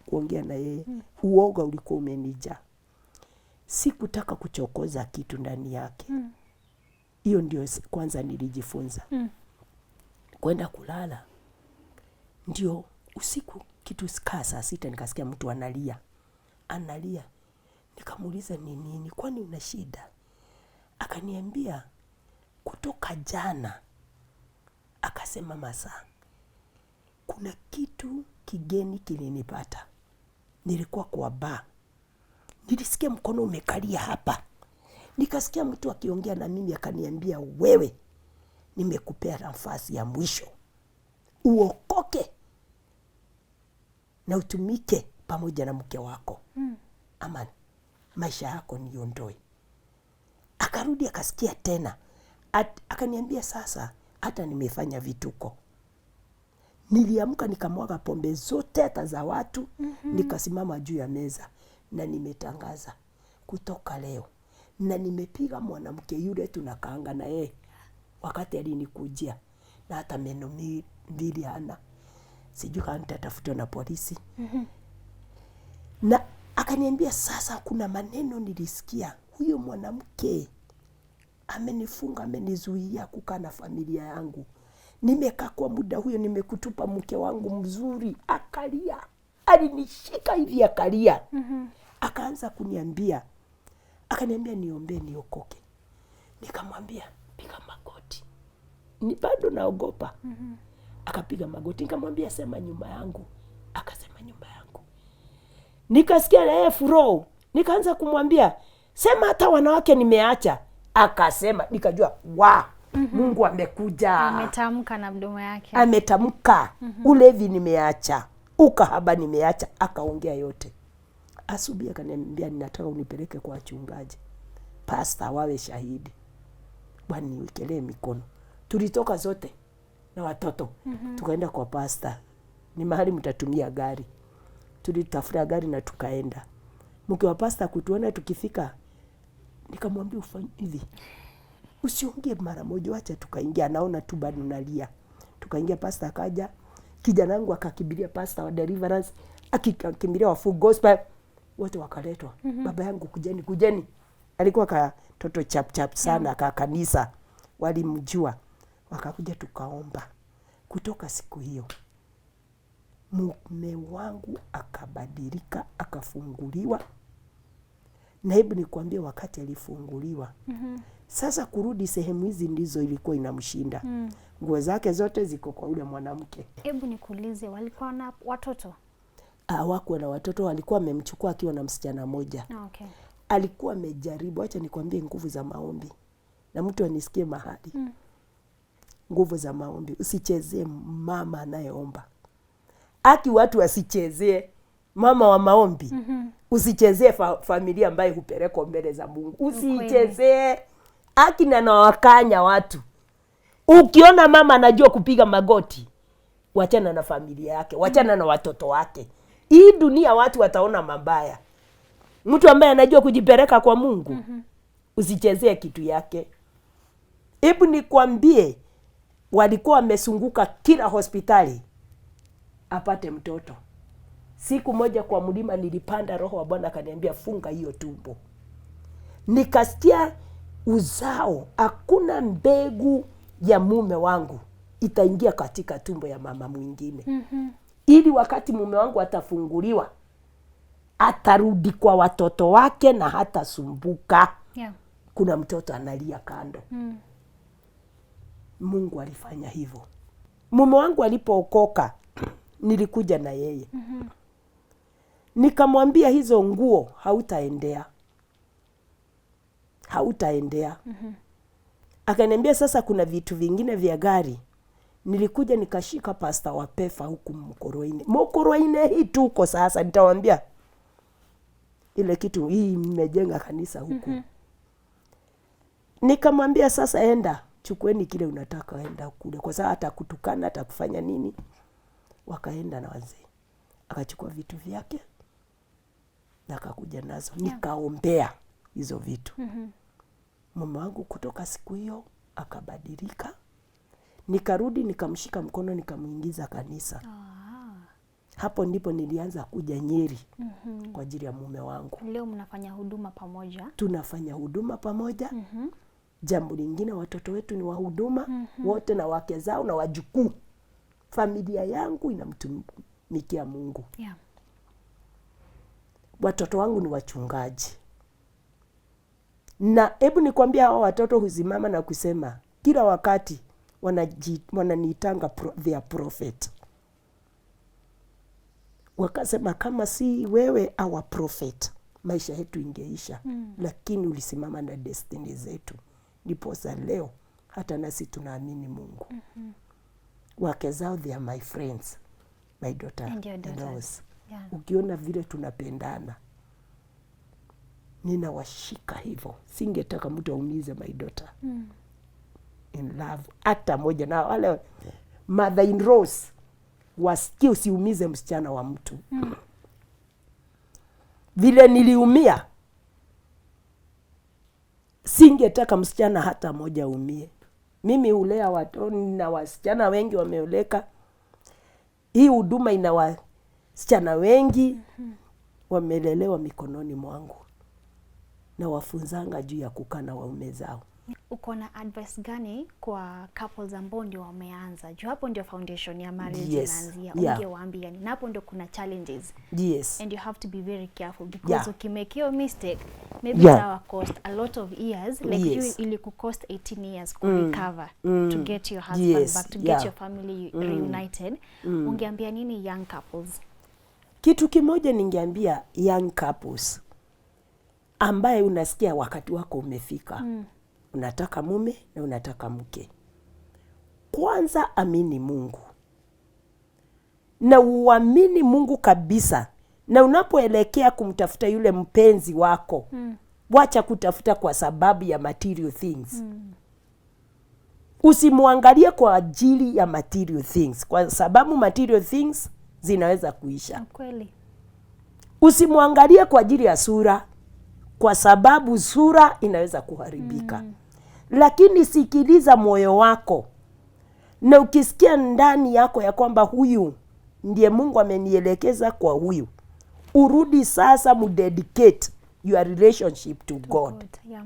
kuongea na yeye. Uoga ulikuwa umenijaa. Sikutaka kuchokoza kitu ndani yake. Hiyo ndio kwanza nilijifunza. Kwenda kulala. Ndio usiku kitu saa 6 nikasikia mtu analia. Nikamuuliza ni nini? Kwani una shida? Akaniambia kutoka jana. Akasema, Masaa, kuna kitu kigeni kilinipata. Nilikuwa kwa bar. Nilisikia mkono umekalia hapa. Nikasikia mtu akiongea na mimi akaniambia, wewe, nimekupea nafasi ya mwisho. Uokoke na utumike pamoja na mke wako. Ama maisha yako niondoe. Akarudi akasikia tena. Akaniambia, sasa hata nimefanya vituko. Niliamka nikamwaga pombe zote hata za watu. Nikasimama juu ya meza na nimetangaza kutoka leo. Na nimepiga mwanamke yule tunakaanga na yeye wakati alinikujia, na hata meno mbili hana. Sijui kama nitatafutwa na polisi. Na akaniambia, sasa kuna maneno nilisikia. Huyo mwanamke amenifunga, amenizuia kukaa na familia yangu. Nimekaa kwa muda huyo, nimekutupa mke wangu mzuri. Akalia. Alinishika hivi akalia. akaanza kuniambia, akaniambia niombee niokoke. Nikamwambia piga magoti, ni bado naogopa. Akapiga magoti. Nikamwambia sema nyumba yangu, akasema nyumba yangu. Nikasikia na yeye furo, nikaanza kumwambia sema hata wanawake nimeacha, akasema. Nikajua Mungu amekuja,
Ametamka na mdomo yake,
ametamka. Ulevi nimeacha, ukahaba nimeacha, akaongea yote. Asubuhi akaniambia ninataka unipeleke kwa wachungaji, pasta wawe shahidi, Bwana niwekelee mikono. Tulitoka zote na watoto tukaenda kwa pasta. Ni mahali mtatumia gari. Tulitafuta gari na tukaenda. Mke wa pasta kutuona tukifika, nikamwambia ufanye hivi, usiongee mara moja, acha tukaingia. Anaona tu bado nalia. Tukaingia, pasta akaja, kijana wangu akakimbilia pasta wa deliverance, akikimbilia wa full gospel, wote wakaletwa. Baba yangu kujeni. Alikuwa katoto chap sana, kanisa walimjua. Wakakuja tukaomba. Kutoka siku hiyo mume wangu akabadilika, akafunguliwa. Na hebu nikwambie, wakati alifunguliwa, sasa kurudi sehemu hizi ndizo ilikuwa inamshinda. Nguo zake zote ziko kwa yule mwanamke.
Hebu nikuulize, walikuwa na watoto?
Hawakuwa na watoto, walikuwa wamemchukua akiwa na msichana moja.
Okay.
Alikuwa amejaribu, acha nikwambie, nguvu za maombi. Na mtu anisikie mahali. Nguvu za maombi. Usichezee mama anayeomba. Aki watu wasichezee mama wa maombi. Usichezee familia ambaye hupelekwa mbele za Mungu. Usichezee. Aki na wakanya watu. Ukiona mama anajua kupiga magoti, wachana na familia yake, wachana na watoto wake. Hii dunia watu wataona mabaya. Mtu ambaye anajua kujipeleka kwa Mungu, usichezee kitu yake. Hebu nikwambie, walikuwa wamesunguka kila hospitali apate mtoto. Siku moja kwa mlima nilipanda, Roho wa Bwana akaniambia funga hiyo tumbo. Nikasikia uzao, hakuna mbegu ya mume wangu itaingia katika tumbo ya mama mwingine. Ili wakati mume wangu atafunguliwa, atarudi kwa watoto wake na hata sumbuka. Kuna mtoto analia kando. Mungu alifanya hivyo. Mume wangu alipookoka, nilikuja na yeye. Nikamwambia hizo nguo hautaendea. Akaniambia sasa kuna vitu vingine vya gari. Nilikuja nikashika pasta wa Pefa huku Mokoroine hii tuko sasa, nitawaambia ile kitu hii nimejenga kanisa huku. Nikamwambia sasa enda, chukueni kile unataka, enda kule, kwa sababu hata kutukana hata kufanya nini. Wakaenda na wazee. Akachukua vitu vyake na akakuja nazo. Nikaombea hizo vitu. Mume wangu kutoka siku hiyo akabadilika. Nikarudi nikamshika mkono nikamuingiza kanisa. Hapo ndipo nilianza kuja Nyeri kwa ajili ya mume wangu.
Leo mnafanya huduma pamoja? Tunafanya
huduma pamoja. Jambo lingine, watoto wetu ni wahuduma wote na wake zao na wajukuu. Familia yangu inamtumikia Mungu. Watoto wangu ni wachungaji. Na hebu nikwambia, hao watoto husimama na kusema kila wakati wananiitanga their prophet. Wakasema kama si wewe our prophet, maisha yetu ingeisha. Lakini ulisimama na destiny zetu. Ndiposa leo hata nasi tunaamini Mungu. Wake zao they are my friends, my daughter in-laws. Ukiona vile tunapendana, ninawashika hivyo. Singetaka mtu aumize my daughter in love hata moja. Na wale mother in laws wasikie usiumize msichana wa mtu. Vile niliumia, singetaka msichana hata moja umie. Mimi hulea watoto na wasichana wengi wameoleka. Hii huduma ina wasichana wengi wamelelewa mikononi mwangu. Na wafunzanga juu ya kukaa na waume zao.
Uko na advice gani kwa couples ambao ndio wameanza? Juu hapo ndio foundation ya marriage inaanzia. Ungewaambia ni hapo ndio kuna challenges.
Yes.
And you have to be very careful because ukimake your mistake, maybe it will cost a lot of years, like you ili cost 18 years to recover, to get your husband back, to get your family reunited. Ungeambia nini young couples?
Kitu kimoja ningeambia young couples ambaye unasikia wakati wako umefika. Unataka mume na unataka mke. Kwanza amini Mungu. Na uamini Mungu kabisa. Na unapoelekea kumtafuta yule mpenzi wako, wacha kutafuta kwa sababu ya material things. Usimuangalie kwa ajili ya material things, kwa sababu material things zinaweza kuisha.
Kweli.
Usimuangalie kwa ajili ya sura, kwa sababu sura inaweza kuharibika. Lakini sikiliza moyo wako. Na ukisikia ndani yako ya kwamba huyu ndiye Mungu amenielekeza kwa huyu, urudi sasa mudedicate your relationship to God.
Yeah.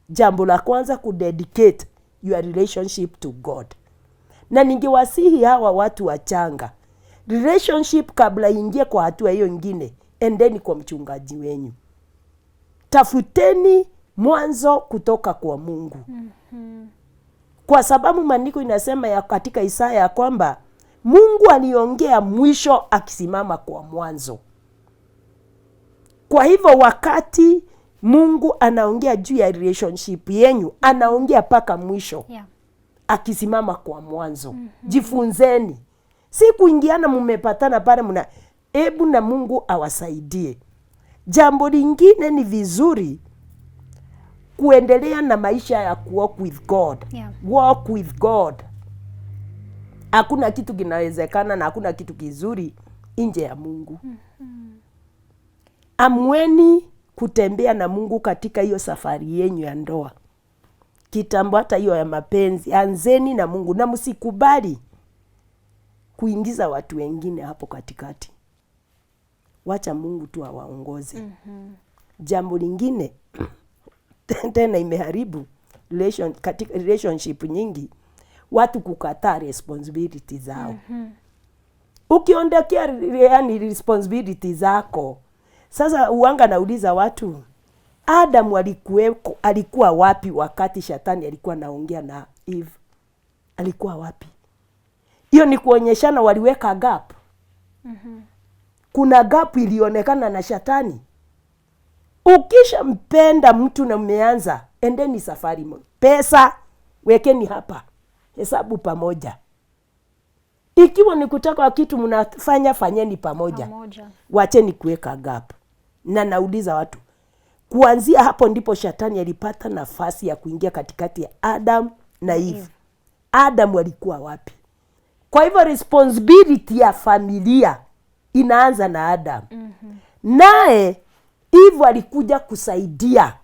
Jambo la kwanza, kudedicate your relationship to God. Na ningewasihi hawa watu wachanga, relationship kabla ingie kwa hatua hiyo nyingine, endeni kwa mchungaji wenyu. Tafuteni mwanzo kutoka kwa Mungu. Kwa sababu maandiko inasema ya katika Isaya ya kwamba Mungu aliongea mwisho akisimama kwa mwanzo. Kwa hivyo wakati Mungu anaongea juu ya relationship yenyu, anaongea paka mwisho.
Yeah.
Akisimama kwa mwanzo. Jifunzeni. Si kuingiana mmepatana pale mna ebu na Mungu awasaidie. Jambo lingine ni vizuri kuendelea na maisha ya walk with God.
Yeah.
Walk with God. Hakuna kitu kinawezekana na hakuna kitu kizuri nje ya Mungu. Amweni kutembea na Mungu katika hiyo safari yenyu ya ndoa. Kitambo hata hiyo ya mapenzi, anzeni na Mungu na msikubali kuingiza watu wengine hapo katikati. Wacha Mungu tu awaongoze. Jambo lingine tena imeharibu katika relationship nyingi, watu kukataa responsibility zao. Ukiondokea yani responsibility zako, sasa uanga nauliza watu, Adam alikuwa wapi wakati shetani alikuwa naongea na Eve? Alikuwa wapi? Hiyo ni kuonyeshana waliweka gap. Kuna gap ilionekana na shetani. Ukisha mpenda mtu na mmeanza, endeni safari moja. Pesa wekeni hapa, hesabu pamoja. Ikiwa ni kutaka kitu mnafanya, fanyeni pamoja. Wacheni kuweka gap. Na nauliza watu, kuanzia hapo ndipo shetani alipata nafasi ya kuingia katikati ya Adam na Eve. Adam alikuwa wapi? Kwa hivyo responsibility ya familia inaanza na Adam. Naye Eve alikuja kusaidia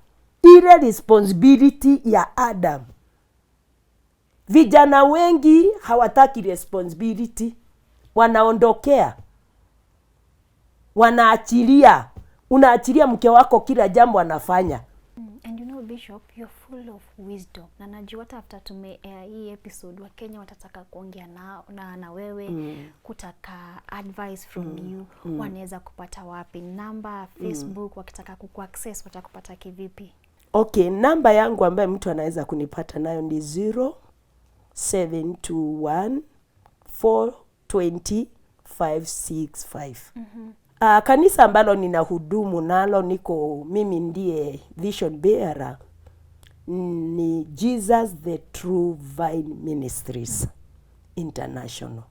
ile responsibility ya Adam. Vijana wengi hawataki responsibility, wanaondokea, wanaachilia. Unaachilia mke wako kila jambo anafanya.
And you know Bishop, you're full of wisdom. Na najua hata after hii episode Wakenya watataka kuongea na wewe, kutaka advice from you. Wanaweza kupata wapi? Namba, Facebook, wakitaka kukuaccess watakupata kivipi?
Okay, namba yangu ambayo mtu anaweza kunipata nayo ni 0721420565. Kanisa ambalo ninahudumu nalo mimi ndiye vision bearer ni Jesus the True Vine Ministries International.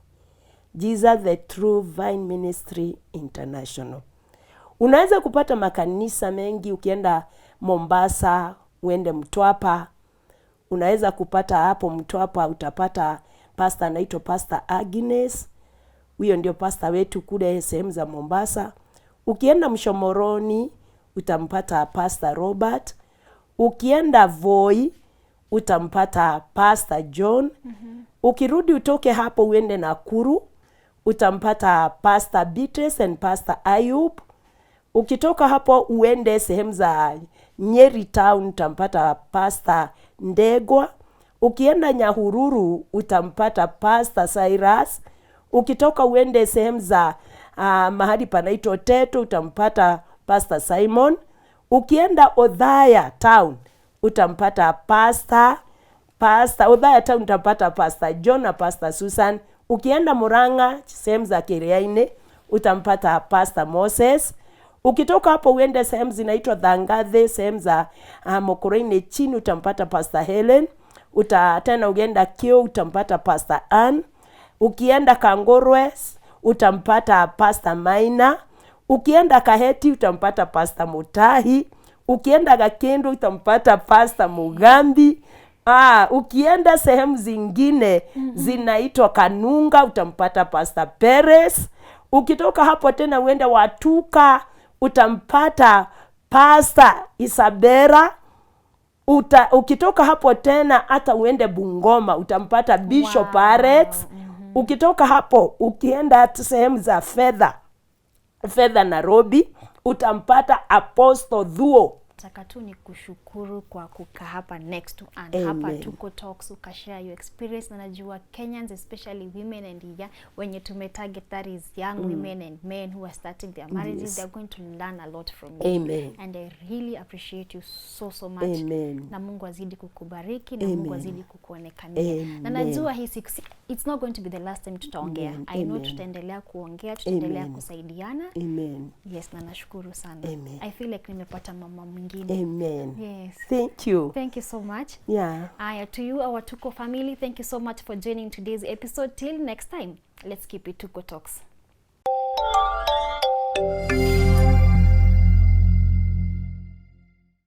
Jesus the True Vine Ministry International. Unaweza kupata makanisa mengi ukienda Mombasa, uende Mtwapa. Unaweza kupata hapo Mtwapa utapata pastor anaitwa Pastor Agnes. Huyo ndio pastor wetu kule sehemu za Mombasa. Ukienda Mshomoroni utampata Pastor Robert. Ukienda Voi utampata Pastor John. Ukirudi utoke hapo uende Nakuru utampata Pastor Beatrice and Pastor Ayub. Ukitoka hapo uende sehemu za Nyeri Town utampata Pastor Ndegwa. Ukienda Nyahururu utampata Pastor Cyrus. Ukitoka uende sehemu za mahali panaitwa Teto utampata Pastor Simon. Ukienda Othaya Town utampata Pastor Othaya Town utampata Pastor John na Pastor Susan. Ukienda Murang'a sehemu za Kiriaini utampata Pastor Moses. Ukitoka hapo uende sehemu zinaitwa Thangathe, sehemu za Mokoroini chini utampata Pastor Helen. Tena ukienda Kio utampata Pastor Ann. Ukienda Kangorwe utampata Pastor Maina. Ukienda Kaheti utampata Pastor Mutahi. Ukienda Gakendu utampata Pastor Mugambi. Ukienda sehemu zingine zinaitwa Kanunga utampata Pastor Perez. Ukitoka hapo tena uende Watuka utampata Pastor Isabera. Ukitoka hapo tena hata uende Bungoma utampata Bishop Alex. Ukitoka hapo ukienda sehemu za Fedha Nairobi utampata Apostle Thuo.
Nataka tu ni kushukuru kwa kukaa hapa next to and hapa Tuko Talks ukashare your experience, na najua Kenyans especially women and young, when you target that is young women and men who are starting their marriages, they are going to learn a lot from you.
Amen.
And I really appreciate you so much.
Amen.
Na Mungu azidi kukubariki na Mungu azidi kukuonekania. Na najua hii it's not going to be the last time tutaongea. I know tutaendelea kuongea, tutaendelea kusaidiana.
Amen.
Yes, na nashukuru sana.
Amen.
I feel like nimepata mama mwingine.
Amen.
Yes.
Thank you.
Thank you so much.
Yeah.
To you, our Tuko family, thank you so much for joining today's episode. Till next time, let's keep it Tuko Talks.